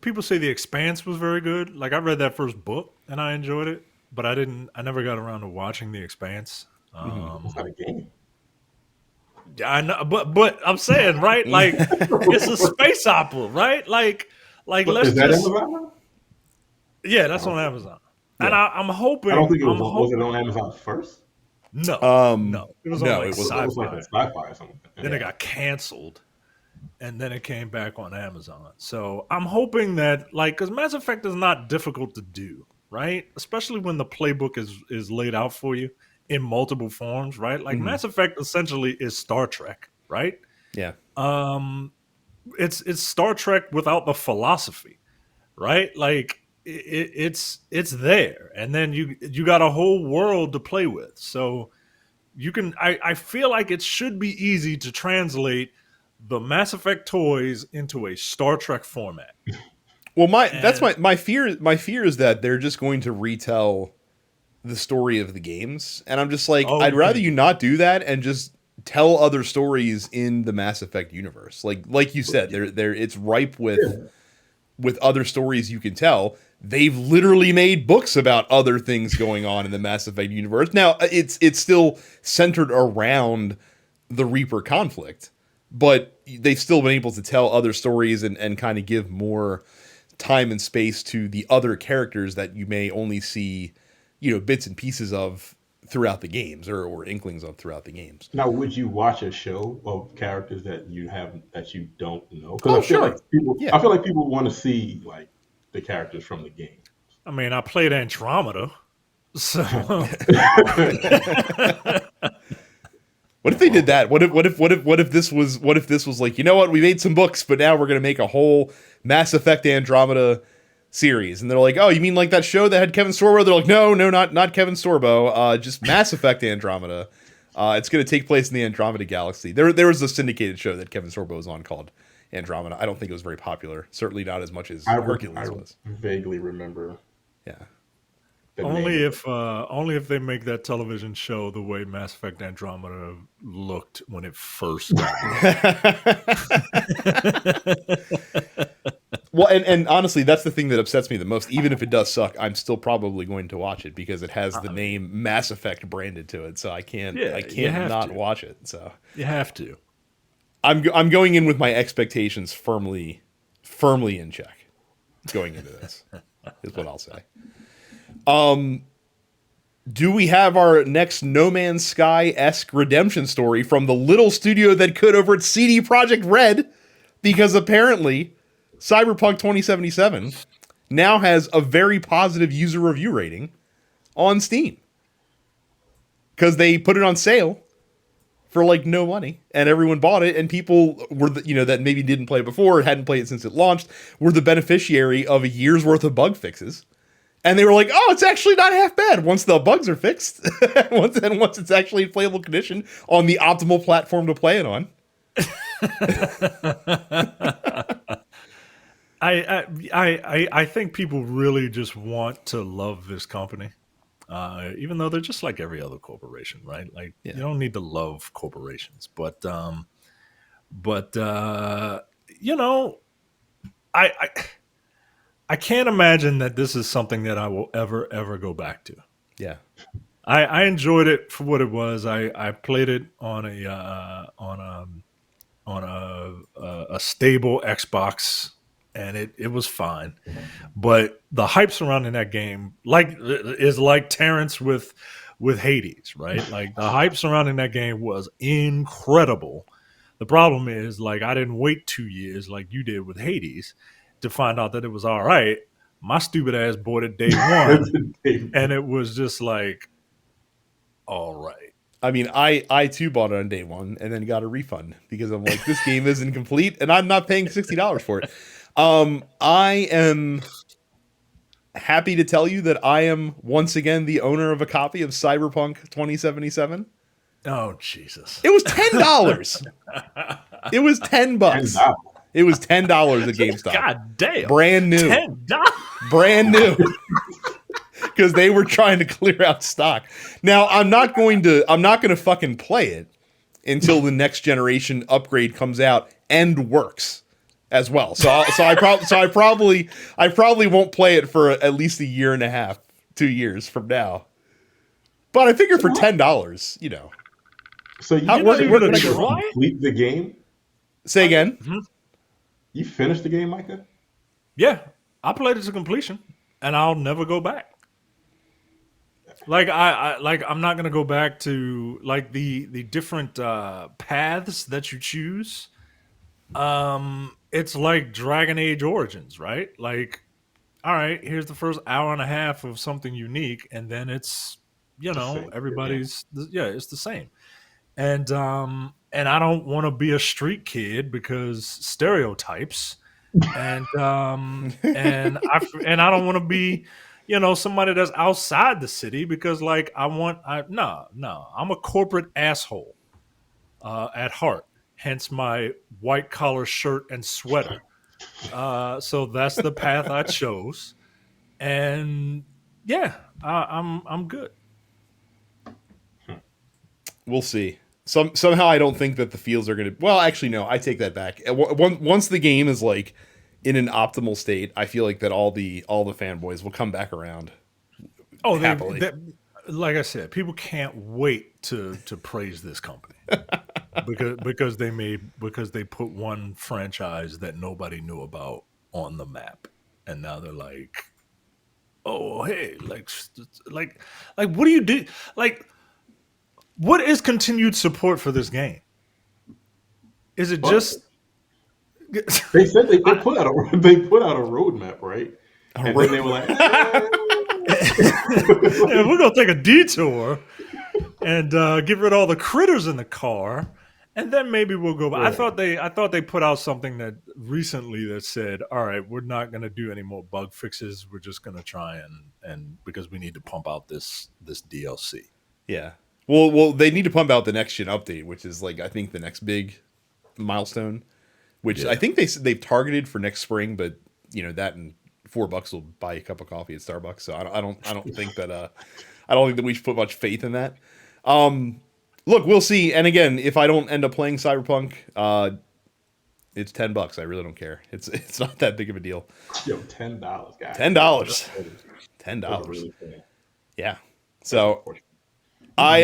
people say The Expanse was very good. Like I read that first book and I enjoyed it, but I never got around to watching The Expanse. It's not a game. Yeah, I know, but I'm saying, right? Like it's a space opera, right? Like But let's is that just Amazon? yeah, that's on Amazon. Yeah. And I'm hoping. I don't think it was. I'm Was it hoping, on Amazon first? no, No, it was no, on like it was- It was like Sci-Fi. a sci-fi or something. Then it got canceled, and then it came back on Amazon. So I'm hoping that, like, because Mass Effect is not difficult to do, right? Especially when the playbook is laid out for you in multiple forms, right? Like Mass Effect essentially is Star Trek, right? Yeah, It's Star Trek without the philosophy, right? Like it's there, and then you got a whole world to play with, so you can. I feel like it should be easy to translate the Mass Effect toys into a Star Trek format. well, that's my fear. My fear is that they're just going to retell the story of the games, and I'm just like, I'd rather you not do that and just tell other stories in the Mass Effect universe. Like you said, there it's ripe with other stories you can tell. They've literally made books about other things going on in the Mass Effect universe. Now, it's still centered around the Reaper conflict, but they've still been able to tell other stories and kind of give more time and space to the other characters that you may only see, bits and pieces of throughout the games or inklings of throughout the games. Now, would you watch a show of characters that you don't know? Because Oh, I feel sure. like people, Yeah. I feel like people want to see like the characters from the game. I mean, I played Andromeda, so What if they did that? What if this was like, you know what, we made some books, but now we're gonna make a whole Mass Effect Andromeda series, and they're like, oh, you mean like that show that had Kevin Sorbo? They're like, no, not Kevin Sorbo, just Mass Effect Andromeda. It's gonna take place in the Andromeda galaxy. There was a syndicated show that Kevin Sorbo was on called Andromeda. I don't think it was very popular. Certainly not as much as Hercules was. Vaguely remember. Yeah. the only name. if they make that television show the way Mass Effect Andromeda looked when it first got Well, and honestly, that's the thing that upsets me the most. Even if it does suck, I'm still probably going to watch it because it has the name Mass Effect branded to it. So I can't Yeah, you have not to. watch it. So You have to. I'm going in with my expectations firmly in check. Going into this is what I'll say. Do we have our next No Man's Sky-esque redemption story from the little studio that could over at CD Projekt Red? Because apparently Cyberpunk 2077 now has a very positive user review rating on Steam. Because they put it on sale for like no money, and everyone bought it, and people were that maybe didn't play it before, hadn't played it since it launched, were the beneficiary of a year's worth of bug fixes. And they were like, oh, it's actually not half bad once the bugs are fixed. once it's actually in playable condition on the optimal platform to play it on. I think people really just want to love this company, even though they're just like every other corporation, right? Like you don't need to love corporations, but I can't imagine that this is something that I will ever go back to. Yeah. I enjoyed it for what it was. I played it on a stable Xbox and it was fine. But the hype surrounding that game, is like Terrence with Hades, right? Like the hype surrounding that game was incredible. The problem is, like, I didn't wait 2 years like you did with Hades to find out that it was all right. My stupid ass bought it day one, and it was just like, all right. I mean, I too bought it on day one and then got a refund because I'm like, this game isn't complete and I'm not paying $60 for it. I am happy to tell you that I am once again the owner of a copy of Cyberpunk 2077. Oh, Jesus. It was $10. It was $10. It was $10 at GameStop. God damn. Brand new. $10. Brand new. Because they were trying to clear out stock. Now, I'm not going to fucking play it until the next generation upgrade comes out and works as well. So I probably won't play it for at least a year and a half, 2 years from now. But I figure for $10, you know. So you complete the game? Say again. Mm-hmm. You finished the game, Micah? Yeah, I played it to completion, and I'll never go back. Like I'm not gonna go back to like the different paths that you choose. It's like Dragon Age Origins, right? Like, all right, here's the first hour and a half of something unique, and then it's everybody's it's the same. And I don't want to be a street kid because stereotypes, and I don't want to be somebody that's outside the city because I'm a corporate asshole at heart, hence my white collar shirt and sweater. So that's the path I chose, and I'm good. We'll see. Somehow I don't think that the fields are going to... Well, actually, no, I take that back. Once the game is like in an optimal state, I feel like that all the fanboys will come back around. Oh, happily. Like I said, people can't wait to praise this company because they put one franchise that nobody knew about on the map, and now they're like, oh hey, like what do you do? Like, what is continued support for this game? Is it just? They said they put out a roadmap, right? And then they were like, yeah, we're gonna take a detour and get rid of all the critters in the car, and then maybe we'll go. Yeah. I thought they put out something that recently that said, all right, we're not gonna do any more bug fixes. We're just gonna try and because we need to pump out this DLC. Yeah. Well, they need to pump out the next gen update, which is like I think the next big milestone, which I think they've targeted for next spring. But that and $4 will buy you a cup of coffee at Starbucks. So I don't think that I don't think that we should put much faith in that. Look, we'll see. And again, if I don't end up playing Cyberpunk, it's $10. I really don't care. It's not that big of a deal. Yo, $10, guys. $10. Really yeah. So. I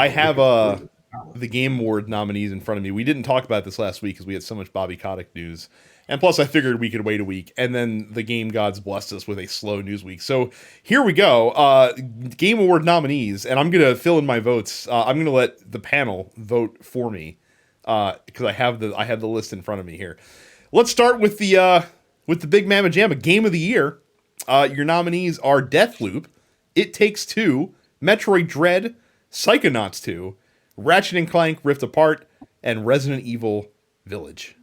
have the Game Award nominees in front of me. We didn't talk about this last week because we had so much Bobby Kotick news, and plus I figured we could wait a week. And then the game gods blessed us with a slow news week. So here we go. Game Award nominees, and I'm gonna fill in my votes. I'm gonna let the panel vote for me because I have the list in front of me here. Let's start with the big mamma jamma game of the year. Your nominees are Deathloop, It Takes Two, Metroid Dread, Psychonauts 2, Ratchet & Clank Rift Apart, and Resident Evil Village.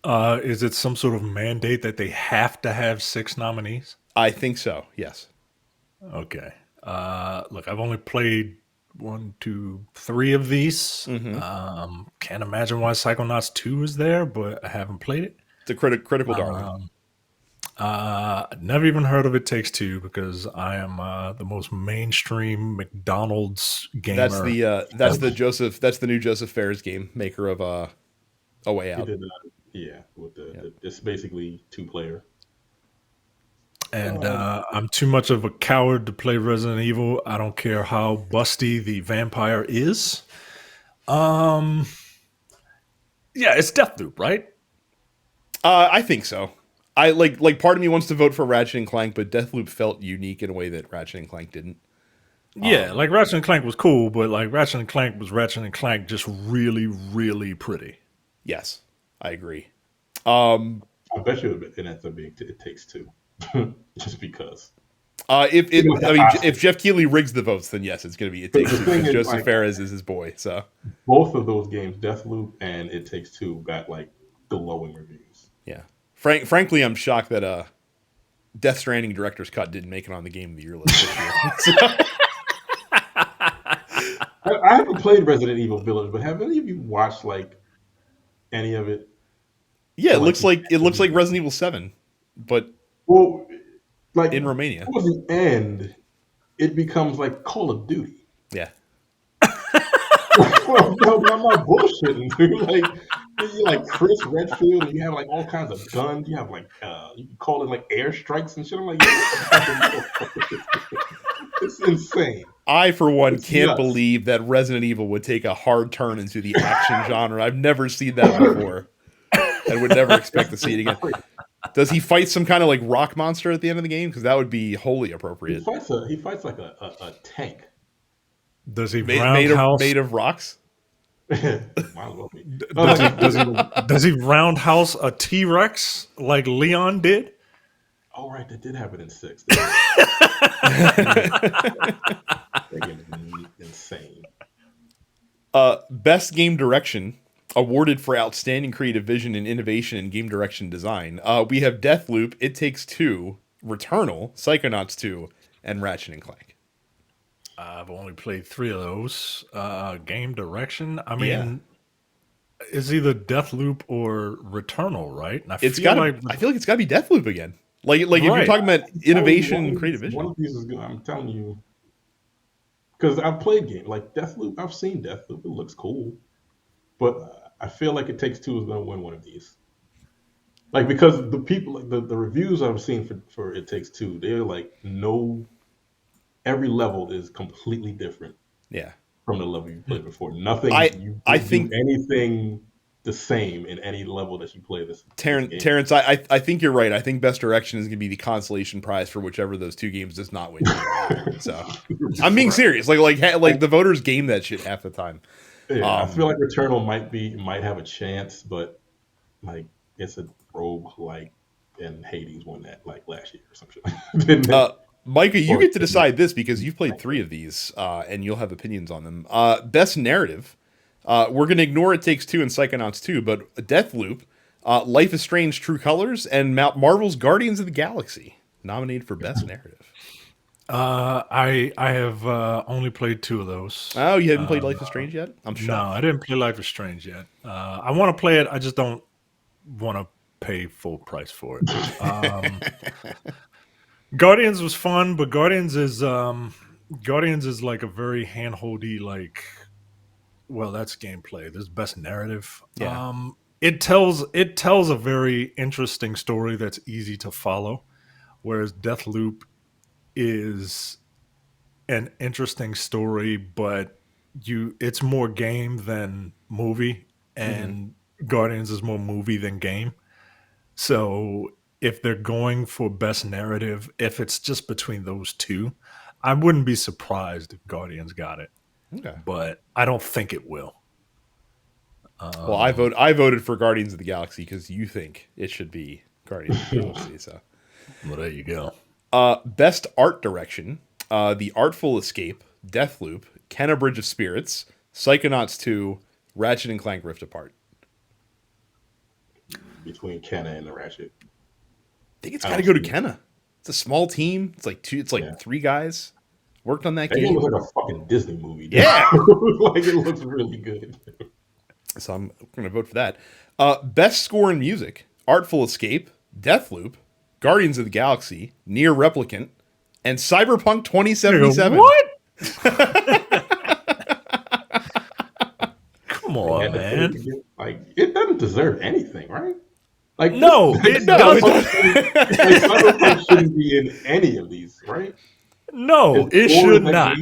Is it some sort of mandate that they have to have 6 nominees? I think so, yes. Okay. Look, I've only played 1, 2, 3 of these. Mm-hmm. Can't imagine why Psychonauts 2 is there, but I haven't played it. It's a critical darling. Never even heard of It Takes Two because I am the most mainstream McDonald's gamer. That's the new Joseph Fares game, maker of A Way Out. It's basically 2-player. And I'm too much of a coward to play Resident Evil. I don't care how busty the vampire is. Yeah, it's Deathloop, right? I think so. I like part of me wants to vote for Ratchet and Clank, but Deathloop felt unique in a way that Ratchet and Clank didn't. Yeah, like Ratchet and Clank was cool, but like Ratchet and Clank was Ratchet and Clank just really, really pretty. Yes, I agree. I bet you it ends up being It Takes Two, just because. If Jeff Keighley rigs the votes, then yes, it's going to be It Takes Two because Joseph like, Fares is his boy. So both of those games, Deathloop and It Takes Two, got like glowing reviews. yeah, frankly, I'm shocked that Death Stranding director's cut didn't make it on the Game of the Year list this year. I haven't played Resident Evil Village, but have any of you watched like any of it? Yeah, it looks like Resident Evil 7, but well, like in Romania. Towards the end, it becomes like Call of Duty. Yeah. No, I'm not bullshitting, dude. Like you like Chris Redfield, and you have like all kinds of guns. You have like you can call it like airstrikes and shit. I'm like, it's insane. I, for one, can't believe that Resident Evil would take a hard turn into the action genre. I've never seen that before. I would never expect to see it again. Does he fight some kind of like rock monster at the end of the game? Because that would be wholly appropriate. He fights like a tank. Does he made of rocks? Might as well be. Does he roundhouse a T-Rex like Leon did? Oh right, that did happen in 6. Insane. Best game direction awarded for outstanding creative vision and innovation in game direction design. We have Deathloop, It Takes Two, Returnal, Psychonauts 2, and Ratchet and Clank. I've only played 3 of those. Game direction, I mean, it's either Deathloop or Returnal, right? And I feel like it's got to be Deathloop again. Like if you're talking about innovation and creative vision. One of these is good. I'm telling you, because I've played games like Deathloop. I've seen Deathloop. It looks cool, but I feel like It Takes Two is going to win one of these. Like because the people, like the reviews I've seen for It Takes Two, they're like every level is completely different. Yeah. From the level you played before. Nothing. I think anything the same in any level that you play this. Terrence, I think you're right. I think best direction is going to be the consolation prize for whichever of those two games does not win. So I'm being serious. Like the voters game that shit half the time. Yeah, I feel like Returnal might have a chance, but like it's a rogue like and Hades won that like last year or some shit. Micah, you get to decide this because you've played 3 of these, and you'll have opinions on them. Best narrative. We're going to ignore It Takes Two and Psychonauts 2, but Deathloop, Life is Strange: True Colors, and Marvel's Guardians of the Galaxy nominated for Best Narrative. I have only played 2 of those. Oh, you haven't played Life is Strange yet? I'm shocked. No, I didn't play Life is Strange yet. I want to play it. I just don't want to pay full price for it. Guardians was fun, but Guardians is like a very handholdy, like, well, that's gameplay. This is best narrative. Yeah. It tells a very interesting story that's easy to follow, whereas Deathloop is an interesting story, but it's more game than movie, and Guardians is more movie than game. So if they're going for best narrative, if it's just between those two, I wouldn't be surprised if Guardians got it. Okay. But I don't think it will. Well, I voted for Guardians of the Galaxy because you think it should be Guardians of the Galaxy. So, well, there you go. Best art direction: The Artful Escape, Deathloop, Kenna Bridge of Spirits, Psychonauts 2, Ratchet and Clank Rift Apart. Between Kenna and the Ratchet. I think it's got to go to Kenna. It's a small team. It's like 3 guys worked on that game. It looks like a fucking Disney movie. Dude. Yeah, like it looks really good. So I'm going to vote for that. Best score in music: Artful Escape, Deathloop, Guardians of the Galaxy, Nier Replicant, and Cyberpunk 2077. What? Come on, man! Like it doesn't deserve anything, right? Like no, it doesn't. Cyberpunk shouldn't be in any of these, right? No, it should not.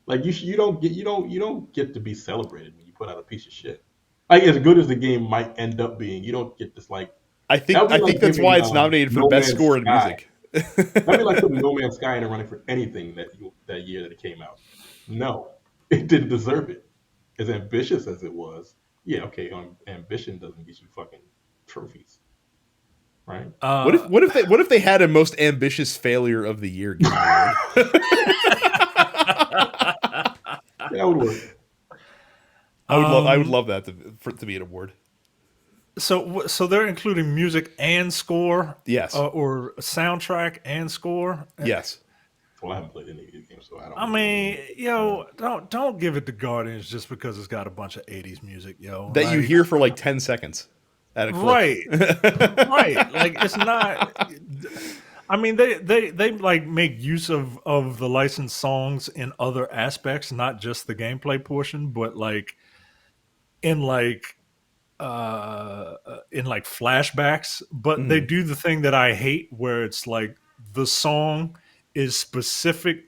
Like you don't get to be celebrated when you put out a piece of shit. Like as good as the game might end up being, you don't get this like I think that's why it's nominated for No best Man's score in Sky. music. That'd be like putting No Man's Sky in a running for anything that year that it came out. No, it didn't deserve it. As ambitious as it was, yeah, okay. Ambition doesn't get you fucking trophies, right? What if they had a most ambitious failure of the year game award? That would work. I would love that to be an award. So they're including music and score, Yes, or soundtrack and score. yes. Well, I haven't played any of these games, so I don't. I mean, yo, don't give it to Guardians just because it's got a bunch of '80s music, yo. That you hear for like 10 seconds at a clip. Right, right. Like it's not. I mean, they like make use of the licensed songs in other aspects, not just the gameplay portion, but like in like flashbacks. But they do the thing that I hate, where it's like the song is specifically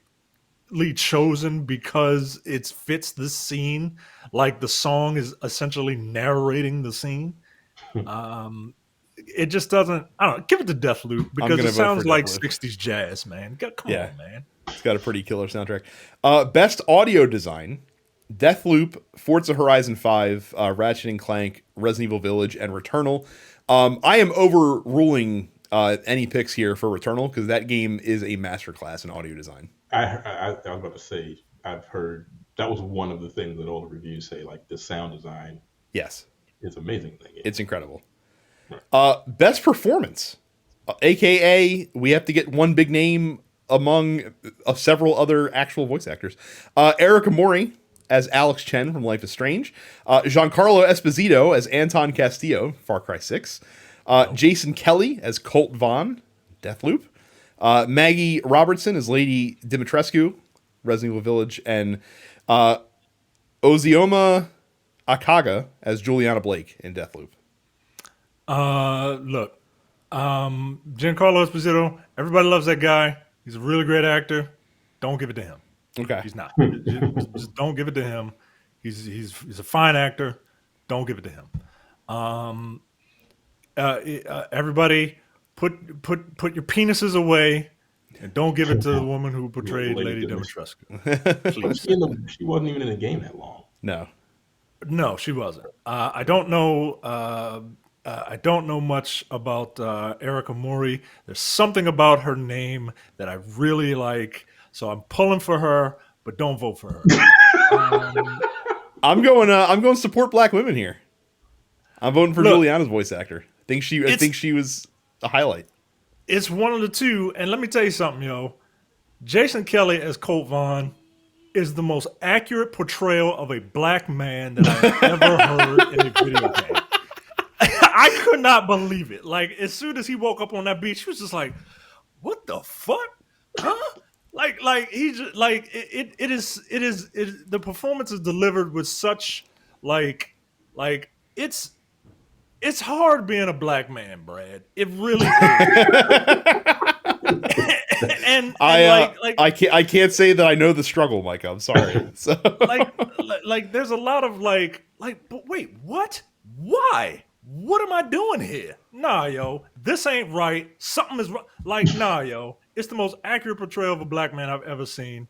chosen because it fits the scene. Like the song is essentially narrating the scene. It just doesn't. I don't know, give it to Deathloop because it sounds like '60s jazz, man. Come on, man. It's got a pretty killer soundtrack. Best audio design: Deathloop, Forza Horizon 5, Ratchet and Clank, Resident Evil Village, and Returnal. I am overruling any picks here for Returnal because that game is a masterclass in audio design. I was about to say, I've heard that was one of the things that all the reviews say, like the sound design. Yes, it's amazing. It's incredible. Best performance, aka we have to get one big name among several other actual voice actors. Eric Amori as Alex Chen from Life is Strange. Giancarlo Esposito as Anton Castillo, Far Cry 6. Jason Kelly as Colt Vaughn, Deathloop. Maggie Robertson as Lady Dimitrescu, Resident Evil Village. And Ozioma Akaga as Juliana Blake in Deathloop. Look, Giancarlo Esposito, everybody loves that guy. He's a really great actor. Don't give it to him. Okay. He's not. Just don't give it to him. He's a fine actor. Don't give it to him. Everybody, put your penises away, and don't give it to the woman who portrayed Lady Dimitrescu. Please. She wasn't even in the game that long. No, she wasn't. I don't know. I don't know much about Erica Mori. There's something about her name that I really like, so I'm pulling for her. But don't vote for her. I'm going support black women here. I'm voting for Juliana's voice actor. I think she was a highlight. It's one of the two, and let me tell you something, yo. Jason Kelly as Colt Vaughn is the most accurate portrayal of a black man that I've ever heard in a video game. I could not believe it. Like, as soon as he woke up on that beach, he was just like, "What the fuck, huh?" Like he just like it is the performance is delivered with such like it's hard being a black man, Brad. It really is. and I can't say that I know the struggle, Mike. I'm sorry. So like there's a lot of like but wait, what? Why? What am I doing here? Nah, yo, this ain't right. Something is wrong. Like, nah, yo, it's the most accurate portrayal of a black man I've ever seen.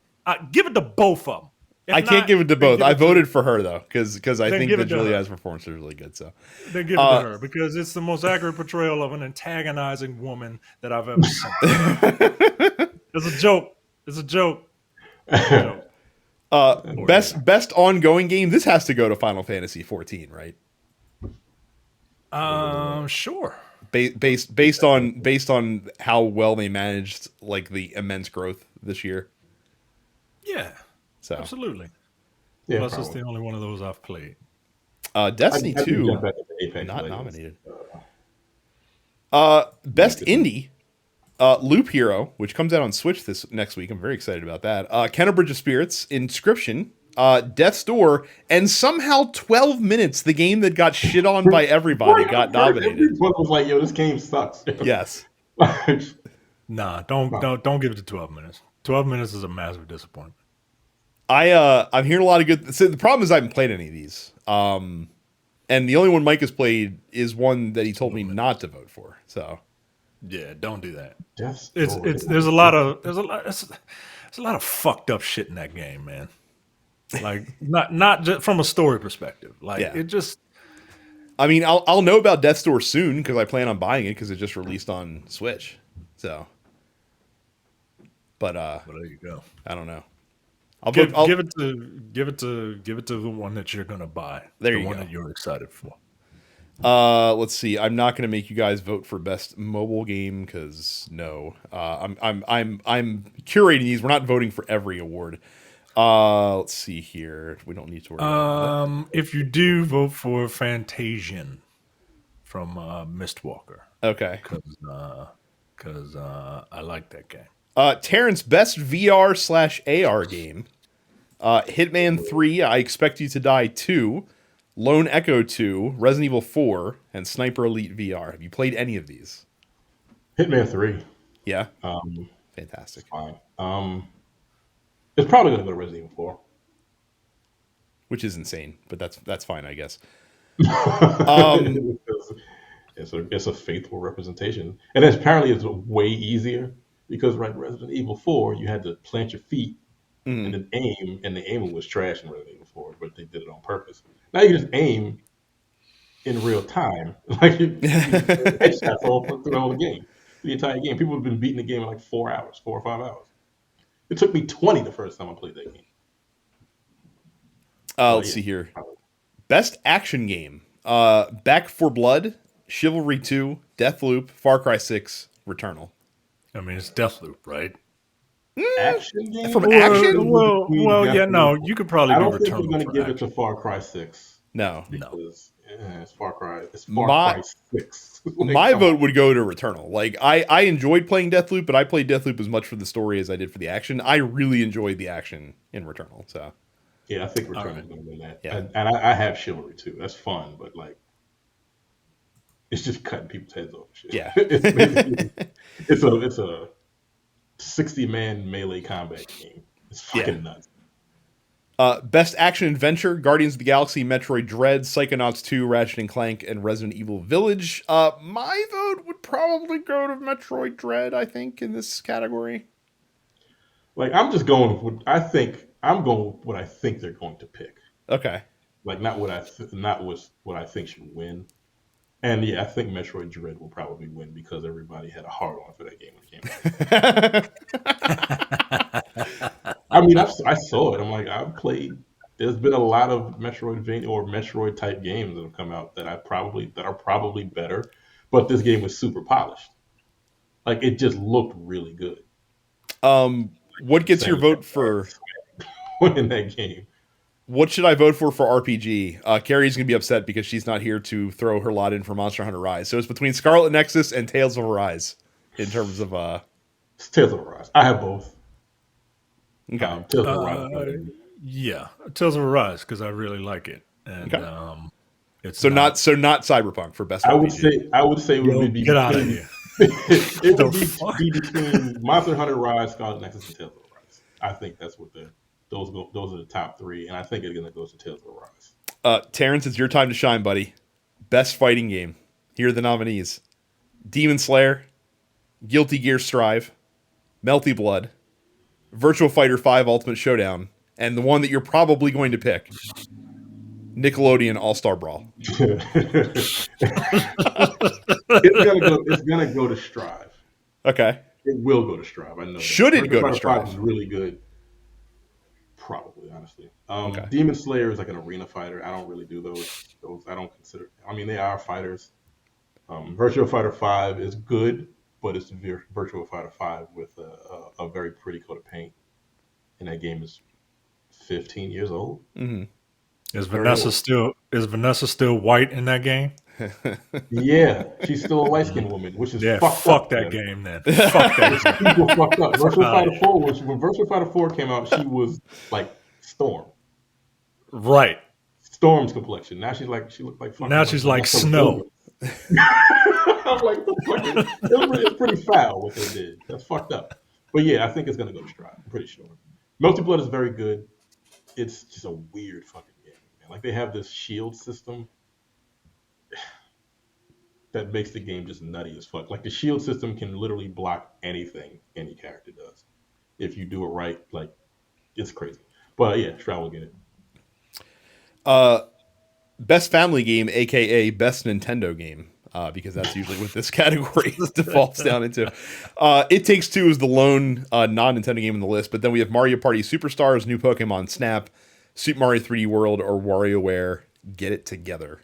Give it to both of them. I can't give it to both. I voted for her though, because I think that Juliana's performance is really good. So then give it to her because it's the most accurate portrayal of an antagonizing woman that I've ever seen. It's a joke. It's a joke. Best ongoing game. This has to go to Final Fantasy 14, right? Sure. Based on how well they managed like the immense growth this year. Yeah. So absolutely. Yeah, plus it's the only one of those I've played. Destiny 2 not nominated. Best indie. Loop Hero, which comes out on Switch this next week. I'm very excited about that. Kenna Bridge of Spirits, Inscription, Death's Door, and somehow 12 Minutes, the game that got shit on by everybody, got nominated. Everyone was like, yo, this game sucks. Yes. Nah, don't give it to 12 Minutes. 12 Minutes is a massive disappointment. I'm hearing a lot of good. So the problem is I haven't played any of these. And the only one Mike has played is one that he told me not to vote for. So Yeah, don't do that. Just There's a lot of fucked up shit in that game, man. Like not just from a story perspective. Like Yeah. it just I mean, I'll know about Death's Door soon because I plan on buying it because it just released on Switch. So, but well, there you go. I don't know. Give it to the one that you're gonna buy. There the you one go. that you're excited for. Let's see. I'm not going to make you guys vote for best mobile game because no. I'm curating these. We're not voting for every award. Let's see here. We don't need to worry about that. If you do vote for Fantasian from Mistwalker, Okay. because I like that game. Terrence, best VR/AR game. Hitman 3, I Expect You to Die 2, Lone Echo 2, Resident Evil 4, and Sniper Elite VR. Have you played any of these? Hitman 3. Yeah. Um, Fantastic. fine. It's probably gonna go to Resident Evil 4. Which is insane, but that's fine, I guess. It's a faithful representation, and apparently it's way easier because Resident Evil 4 you had to plant your feet and then aim, and the aiming was trash in Resident Evil 4, but they did it on purpose. Now you just aim in real time, like you headshots all throughout the game, the entire game. People have been beating the game in like 4 or 5 hours. It took me 20 the first time I played that game. Let's see here. Best action game. Back 4 Blood, Chivalry 2, Deathloop, Far Cry 6, Returnal. I mean, it's Deathloop, right? Action game? From action? Well, yeah, no, you could probably I do don't think Returnal we're going to for give action. it to Far Cry 6. No. Because it's Far Cry. It's Far Cry 6. Like, My come vote on. would go to Returnal. Like I enjoyed playing Deathloop, but I played Deathloop as much for the story as I did for the action. I really enjoyed the action in Returnal. So Yeah, I think Returnal is going to win that. Yeah. And I have Chivalry too. That's fun, but like, it's just cutting people's heads off. And shit. Yeah. it's a 60-man melee combat game. It's fucking nuts. Best action adventure: Guardians of the Galaxy, Metroid Dread, Psychonauts 2, Ratchet and Clank, and Resident Evil Village. My vote would probably go to Metroid Dread, I think, in this category. Like, I'm just going with what I think. I'm going with what I think they're going to pick. Okay. Like, not what I think should win. And yeah, I think Metroid Dread will probably win because everybody had a hard on for that game when it came out. I mean, I saw it. I'm like, I've played. There's been a lot of Metroidvania or Metroid type games that have come out that are probably better, but this game was super polished. Like, it just looked really good. What gets your vote for in that game? What should I vote for RPG? Carrie's going to be upset because she's not here to throw her lot in for Monster Hunter Rise. So it's between Scarlet Nexus and Tales of Arise in terms of... It's Tales of Arise. I have both. Okay. Tales of Arise. Yeah, Tales of Arise because I really like it, and it's not Cyberpunk for best I RPG. would say it would be get out of here. It would be between Monster Hunter Rise, Scarlet Nexus, and Tales of Arise. I think that's what those are the top three, and I think it's going to go to Tales of Arise. Terrence, it's your time to shine, buddy. Best fighting game. Here are the nominees: Demon Slayer, Guilty Gear Strive, Melty Blood, Virtua Fighter 5 Ultimate Showdown, and the one that you're probably going to pick, Nickelodeon All-Star Brawl. It's gonna go to Strive. Okay. It will go to Strive. I know. Should it go to Fighter Strive? 5 is really good. Probably, honestly. Okay. Demon Slayer is like an arena fighter. I don't really do those. I don't consider. I mean, they are fighters. Virtua Fighter 5 is good, but it's Virtua Fighter 5 with a very pretty coat of paint, and that game is 15 years old. Mm-hmm. Is Vanessa still white in that game? Yeah, she's still a light skinned woman, which is fucked fuck up, that man. game then. Fuck that game. People fucked up. Virtua Fighter 4 when Virtua Fighter 4 came out, she was like Storm. Right. Storm's complexion. Now she looked like fucking. Now she's like Snow. I'm like, it's pretty foul what they did. That's fucked up. But yeah, I think it's gonna go to Strive. I'm pretty sure. Melty Blood is very good. It's just a weird fucking game, man. Like they have this shield system that makes the game just nutty as fuck. Like the shield system can literally block anything any character does. If you do it right, like it's crazy. But yeah, Shroud will get it. Best family game, aka best Nintendo game, because that's usually what this category defaults down into. It Takes Two is the lone non-Nintendo game on the list, but then we have Mario Party Superstars, New Pokemon Snap, Super Mario 3D World, or WarioWare Get It Together.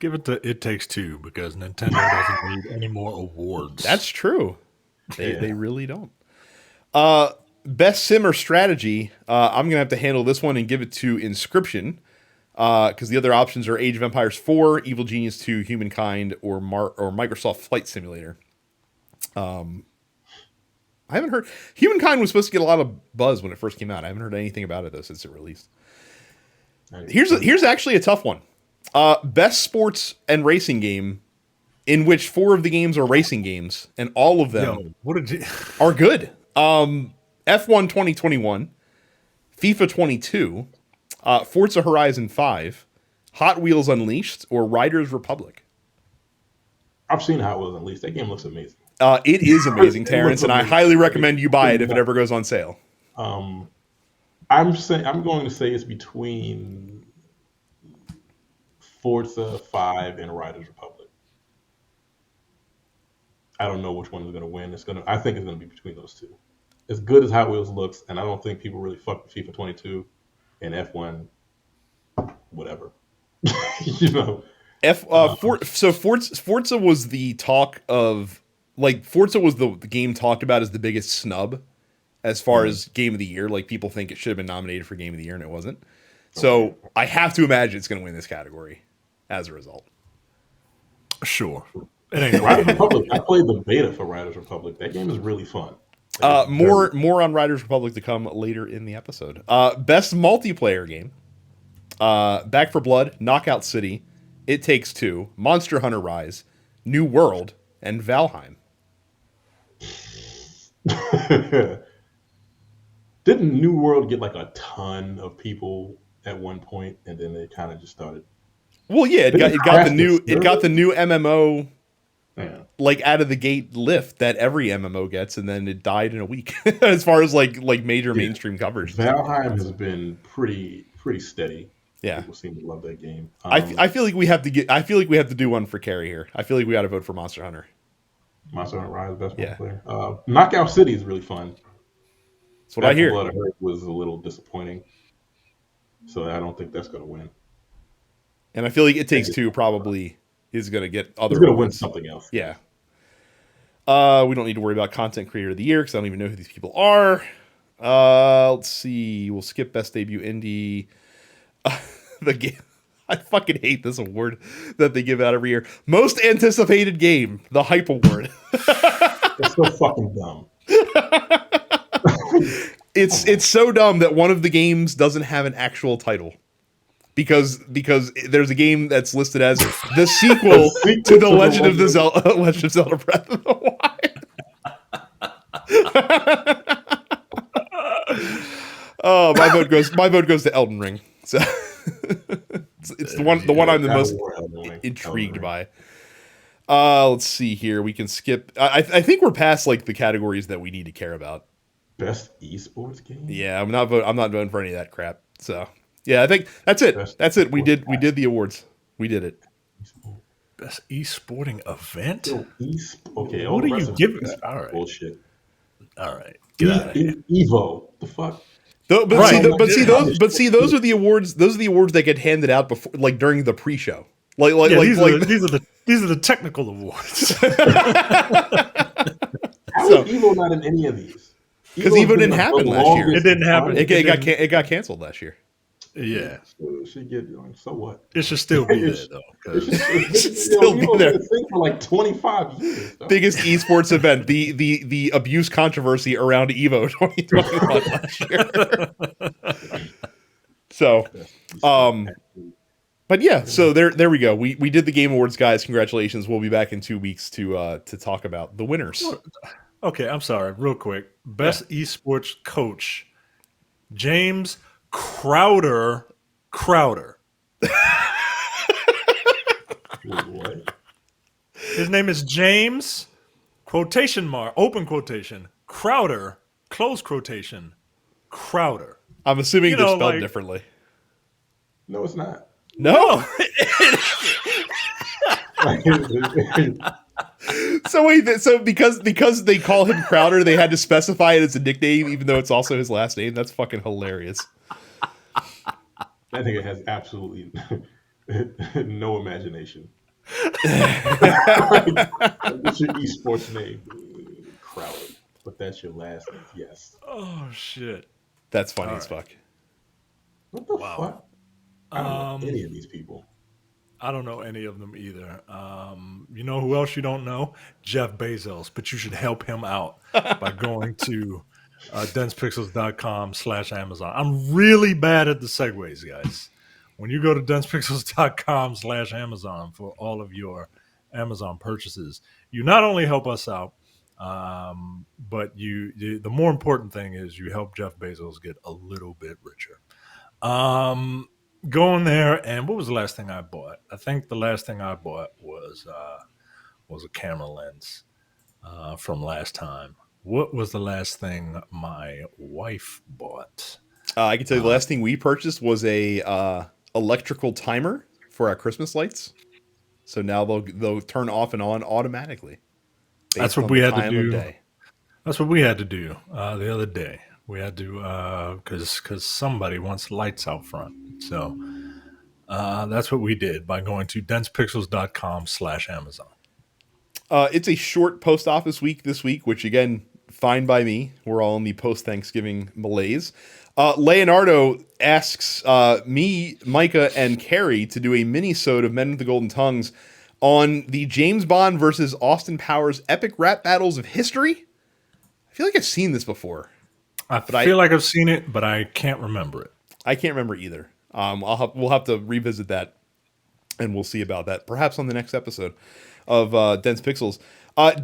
Give it to It Takes Two because Nintendo doesn't need any more awards. That's true. They really don't. Best sim or strategy, I'm going to have to handle this one and give it to Inscription, because the other options are Age of Empires 4, Evil Genius 2, Humankind, or Microsoft Flight Simulator. I haven't heard... Humankind was supposed to get a lot of buzz when it first came out. I haven't heard anything about it, though, since it released. Here's actually a tough one. Best sports and racing game, in which 4 of the games are racing games, and all of them are good. F1 2021, FIFA 22, Forza Horizon 5, Hot Wheels Unleashed, or Riders Republic. I've seen Hot Wheels Unleashed. That game looks amazing. It is amazing, Terrence, and I highly recommend you buy it if it ever goes on sale. I'm going to say it's between Forza 5 and Riders Republic. I don't know which one is going to win. I think it's going to be between those two. As good as Hot Wheels looks, and I don't think people really fuck with FIFA 22 and F1, whatever. You know. Forza was the talk of, like, Forza was the game talked about as the biggest snub as far as Game of the Year. Like, people think it should have been nominated for Game of the Year, and it wasn't. So I have to imagine it's going to win this category as a result. Sure. Riders Republic. I played the beta for Riders Republic. That game is really fun. More on Riders Republic to come later in the episode. Best multiplayer game: Back 4 Blood, Knockout City, It Takes Two, Monster Hunter Rise, New World, and Valheim. Didn't New World get like a ton of people at one point, and then they kind of just started? Well, yeah, it got the new MMO. Yeah. Like out of the gate lift that every MMO gets, and then it died in a week. As far as like major mainstream coverage, Valheim has been pretty steady. Yeah, people seem to love that game. I feel like we have to I feel like we have to do one for Carrie here. I feel like we got to vote for Monster Hunter. Monster Hunter Rise, best player. Knockout City is really fun. That's what I hear. Blood I heard was a little disappointing, so I don't think that's going to win. And I feel like It Takes Two probably is going to get other. It's going to win something else. Yeah. We don't need to worry about Content Creator of the Year because I don't even know who these people are. Let's see. We'll skip Best Debut Indie. The game. I fucking hate this award that they give out every year. Most Anticipated Game, the Hype Award. It's so fucking dumb. It's so dumb that one of the games doesn't have an actual title. Because there's a game that's listed as the sequel to The Legend of Zelda Breath of the Wild. Oh, my vote goes to Elden Ring. So it's the one I'm the most intrigued by. Let's see here. We can skip. I think we're past like the categories that we need to care about. Best esports game? Yeah, I'm not voting for any of that crap. So yeah, I think that's it. That's it. We did the awards. We did it. Best esporting event? Okay, what are you giving? All right. Bullshit. All right. Get out of here. Evo. The fuck? Those are the awards. Those are the awards that get handed out before, like during the pre-show. These are the technical awards. How is Evo not in any of these? Because Evo didn't happen last year. It didn't happen. It got canceled last year. Yeah. It should get so what? It should still be there though. It should still be there for like 25 years. Though. Biggest esports event, the abuse controversy around Evo 2021 last year. So, but yeah, so there we go. We did the Game Awards, guys. Congratulations. We'll be back in 2 weeks to talk about the winners. Okay, I'm sorry. Real quick. Best esports coach, James Crowder. What? His name is James, quotation mark, open quotation, Crowder, close quotation, Crowder. I'm assuming they're spelled like, differently. No, it's not. No. So wait, so because they call him Crowder, they had to specify it as a nickname, even though it's also his last name. That's fucking hilarious. I think it has absolutely no imagination. What's your esports name? Crowder. But that's your last name. Yes. Oh shit. That's funny as fuck. What the fuck? I don't know any of these people. I don't know any of them either. You know who else you don't know? Jeff Bezos. But you should help him out by going to densepixels.com/Amazon. I'm really bad at the segues, guys. When you go to densepixels.com/Amazon for all of your Amazon purchases, you not only help us out, but the more important thing is you help Jeff Bezos get a little bit richer. Going there, and what was the last thing I bought? I think the last thing I bought was a camera lens from last time. What was the last thing my wife bought? I can tell you the last thing we purchased was a electrical timer for our Christmas lights. So now they'll turn off and on automatically. That's what we had to do. That's what we had to do the other day. We had to because somebody wants lights out front. So that's what we did by going to densepixels.com/Amazon. It's a short post office week this week, which again, fine by me. We're all in the post-Thanksgiving malaise. Leonardo asks me, Micah, and Carrie to do a mini-sode of Men with the Golden Tongues on the James Bond versus Austin Powers epic rap battles of history. I feel like I've seen this before. I feel like I've seen it, but I can't remember it. I can't remember either. We'll have to revisit that, and we'll see about that perhaps on the next episode of Dense Pixels.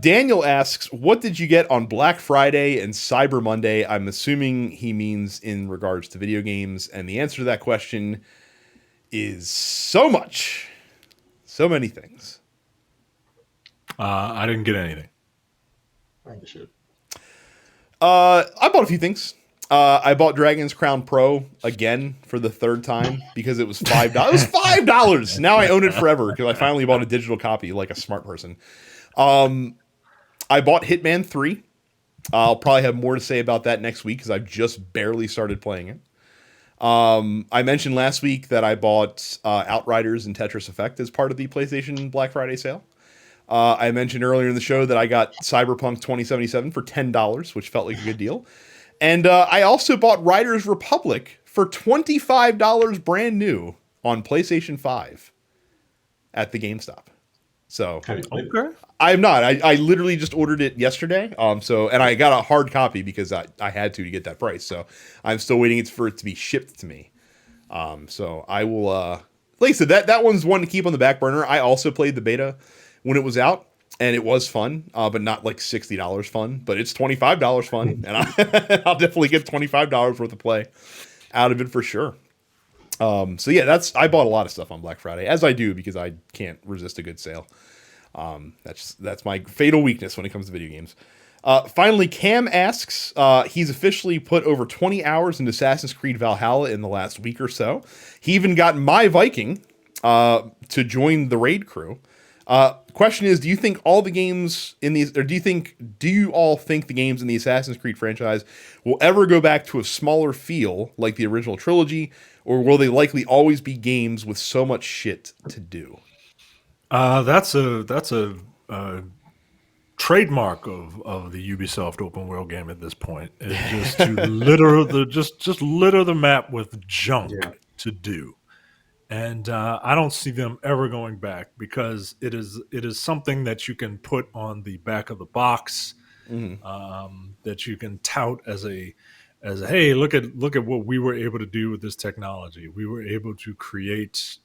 Daniel asks, what did you get on Black Friday and Cyber Monday? I'm assuming he means in regards to video games, and the answer to that question is so much. So many things. I didn't get anything. I think you should. I bought a few things. I bought Dragon's Crown Pro again for the third time because it was $5. It was $5. Now I own it forever because I finally bought a digital copy like a smart person. I bought Hitman 3. I'll probably have more to say about that next week because I've just barely started playing it. I mentioned last week that I bought Outriders and Tetris Effect as part of the PlayStation Black Friday sale. I mentioned earlier in the show that I got Cyberpunk 2077 for $10, which felt like a good deal. And I also bought Riders Republic for $25 brand new on PlayStation 5 at the GameStop. So okay. I'm not. I literally just ordered it yesterday. And I got a hard copy because I had to get that price. So I'm still waiting for it to be shipped to me. So I will like I said, that one's one to keep on the back burner. I also played the beta when it was out, and it was fun, but not like $60 fun. But it's $25 fun, and I'll definitely get $25 worth of play out of it for sure. So yeah, I bought a lot of stuff on Black Friday, as I do because I can't resist a good sale. That's my fatal weakness when it comes to video games. Finally, Cam asks, he's officially put over 20 hours into Assassin's Creed Valhalla in the last week or so. He even got my Viking to join the raid crew. Question is, do you think all the games in these, or do you all think the games in the Assassin's Creed franchise will ever go back to a smaller feel like the original trilogy, or will they likely always be games with so much shit to do? That's a trademark of the Ubisoft open world game at this point. Is just to litter the map with junk to do. And I don't see them ever going back because it is something that you can put on the back of the box, that you can tout as a hey, look at what we were able to do with this technology. We were able to create,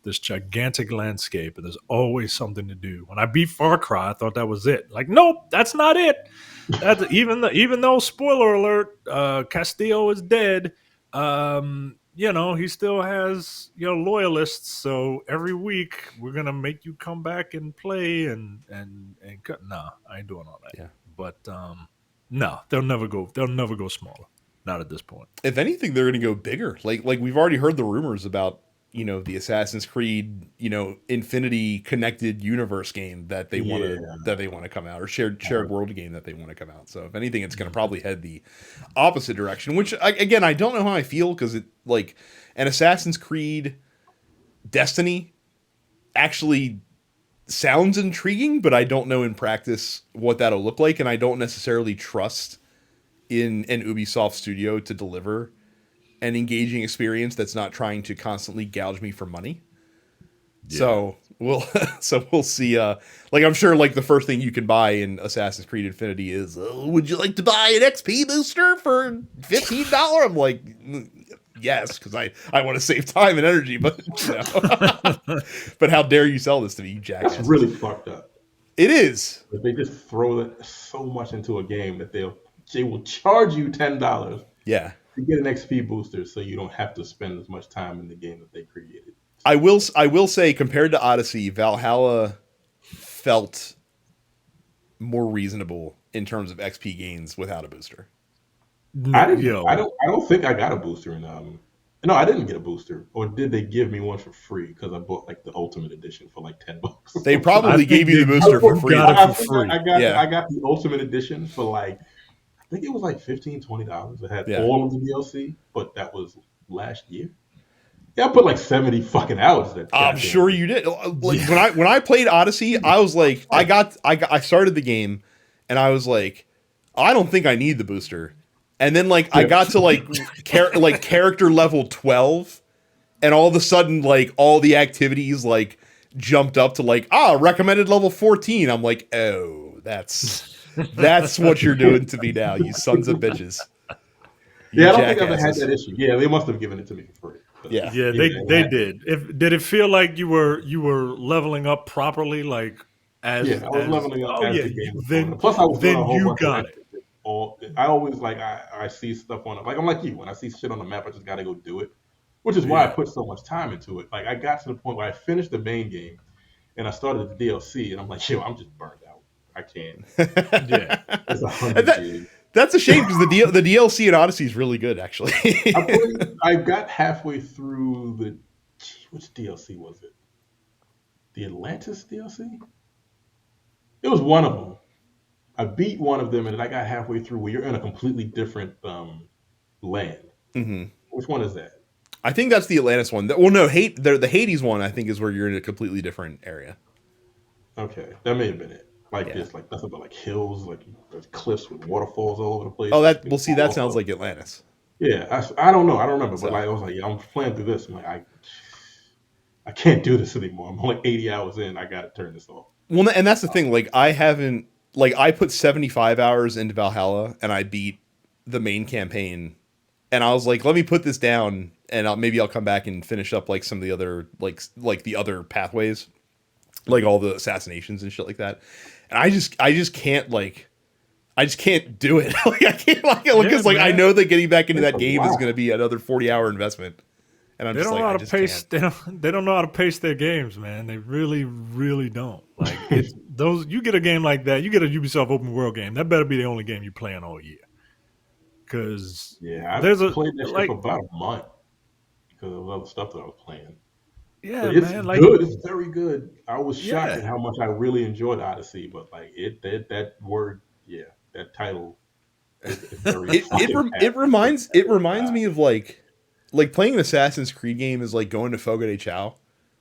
this gigantic landscape, and there's always something to do. When I beat Far Cry, I thought that was it. Like, nope, that's not it. Even though, spoiler alert, Castillo is dead. he still has loyalists. So every week we're gonna make you come back and play and cut. Nah, I ain't doing all that. Yeah. But no, they'll never go. They'll never go smaller. Not at this point. If anything, they're going to go bigger. Like we've already heard the rumors about the Assassin's Creed Infinity connected universe game that they want to come out, or shared world game that they want to come out. So if anything, it's going to probably head the opposite direction. Which again, I don't know how I feel, because it like an Assassin's Creed Destiny actually sounds intriguing, but I don't know in practice what that'll look like, and I don't necessarily trust in an Ubisoft studio to deliver an engaging experience that's not trying to constantly gouge me for money. Yeah. So we'll see. Like, I'm sure like the first thing you can buy in Assassin's Creed Infinity is, would you like to buy an XP booster for $15? I'm like, yes, because I want to save time and energy, but but how dare you sell this to me, you jackass? That's really fucked up. It is. But they just throw that so much into a game that they will charge you $10. Yeah. To get an XP booster, so you don't have to spend as much time in the game that they created. I will say, compared to Odyssey, Valhalla felt more reasonable in terms of XP gains without a booster. I don't think I got a booster in no, I didn't get a booster. Or did they give me one for free? Because I bought like the Ultimate Edition for like $10. They probably gave you the booster for free. I got the Ultimate Edition for like, I think it was like $15, $20. It had all of the DLC, but that was last year. Yeah, I put like 70 fucking hours. I'm sure you did. Like when I played Odyssey, I was like, I started the game, and I was like, I don't think I need the booster. And then like I got to like character level 12, and all of a sudden like all the activities like jumped up to like recommended level 14. I'm like, oh, that's what you're doing to me now, you sons of bitches. I don't think I've ever had that issue. Yeah, they must have given it to me for free. Yeah, they did. Did it feel like you were leveling up properly? Like I was leveling up as the game was going. Plus, I was doing a whole you bunch got of it. I always like I see stuff on it. Like I'm like you, when I see shit on the map, I just gotta go do it. Which is why I put so much time into it. Like I got to the point where I finished the main game, and I started the DLC, and I'm like, I'm just burned out. I can't. It's 100 gigs. That's a shame, because the DLC in Odyssey is really good, actually. I got halfway through which DLC was it? The Atlantis DLC? It was one of them. I beat one of them, and then I got halfway through where you're in a completely different land. Mm-hmm. Which one is that? I think that's the Atlantis one. Well, no, the Hades one, I think, is where you're in a completely different area. Okay, that may have been it. There's like nothing but like hills, like there's cliffs with waterfalls all over the place. Oh, that sounds like Atlantis. Yeah, I don't know. I don't remember, but I was like, I'm playing through this. I'm like, I can't do this anymore. I'm only 80 hours in. I got to turn this off. Well, and that's the thing. Like, I put 75 hours into Valhalla, and I beat the main campaign. And I was like, let me put this down, and maybe I'll come back and finish up like some of the other like the other pathways, like all the assassinations and shit like that. And I just can't do it. Like I can't because I know that getting back into that game is going to be another 40-hour investment. And I'm they don't know how to pace. They don't know how to pace their games, man. They really, really don't. Like you get a game like that, you get a Ubisoft open world game. That better be the only game you playing all year. Because I've played that shit for about a month because of other stuff that I was playing. Yeah, but it's man. Good. It's very good. I was shocked at how much I really enjoyed Odyssey, but like that title. It reminds me of like playing an Assassin's Creed game is like going to Fogo de Chao.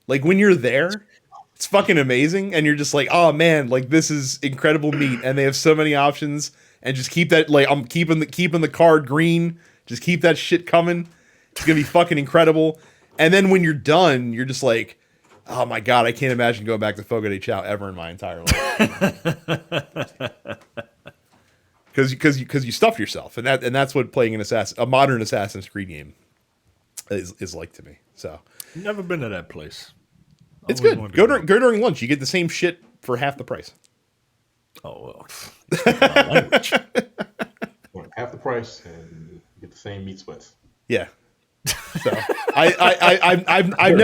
Like when you're there, it's fucking amazing, and you're just like, oh man, like this is incredible meat, and they have so many options, and just keep that I'm keeping the card green, just keep that shit coming. It's gonna be fucking incredible. And then when you're done, you're just like, oh my god, I can't imagine going back to Fogo de Chao ever in my entire life. Because you stuff yourself, and that's what playing a modern Assassin's Creed game is like to me. So never been to that place. It's good. Go during lunch. You get the same shit for half the price. Oh well, half the price and you get the same meat sweats. Yeah. So I've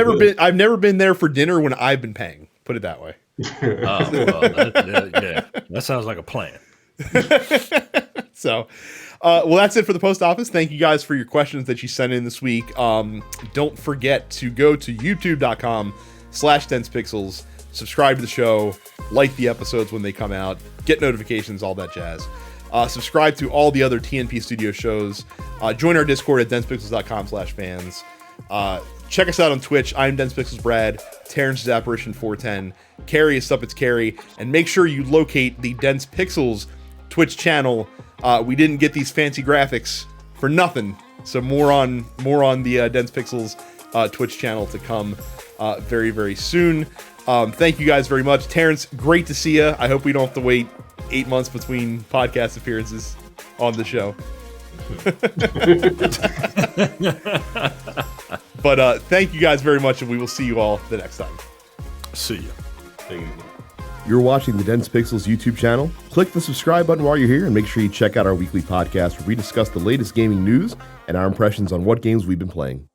never been there for dinner when I've been paying. Put it that way. That sounds like a plan. So, well, that's it for the post office. Thank you guys for your questions that you sent in this week. Don't forget to go to youtube.com/densepixels, subscribe to the show, like the episodes when they come out, get notifications, all that jazz. Subscribe to all the other TNP Studio shows. Join our Discord at densepixels.com/fans. Check us out on Twitch. I'm DensePixels Brad. Terrence is Apparition 410. Carrie is Stuppets Carrie. And make sure you locate the Dense Pixels Twitch channel. We didn't get these fancy graphics for nothing. So more on the Dense Pixels Twitch channel to come very, very soon. Thank you guys very much. Terrence, great to see you. I hope we don't have to wait 8 months between podcast appearances on the show. But thank you guys very much, and we will see you all the next time. See ya. You're watching the Dense Pixels YouTube channel. Click the subscribe button while you're here, and make sure you check out our weekly podcast where we discuss the latest gaming news and our impressions on what games we've been playing.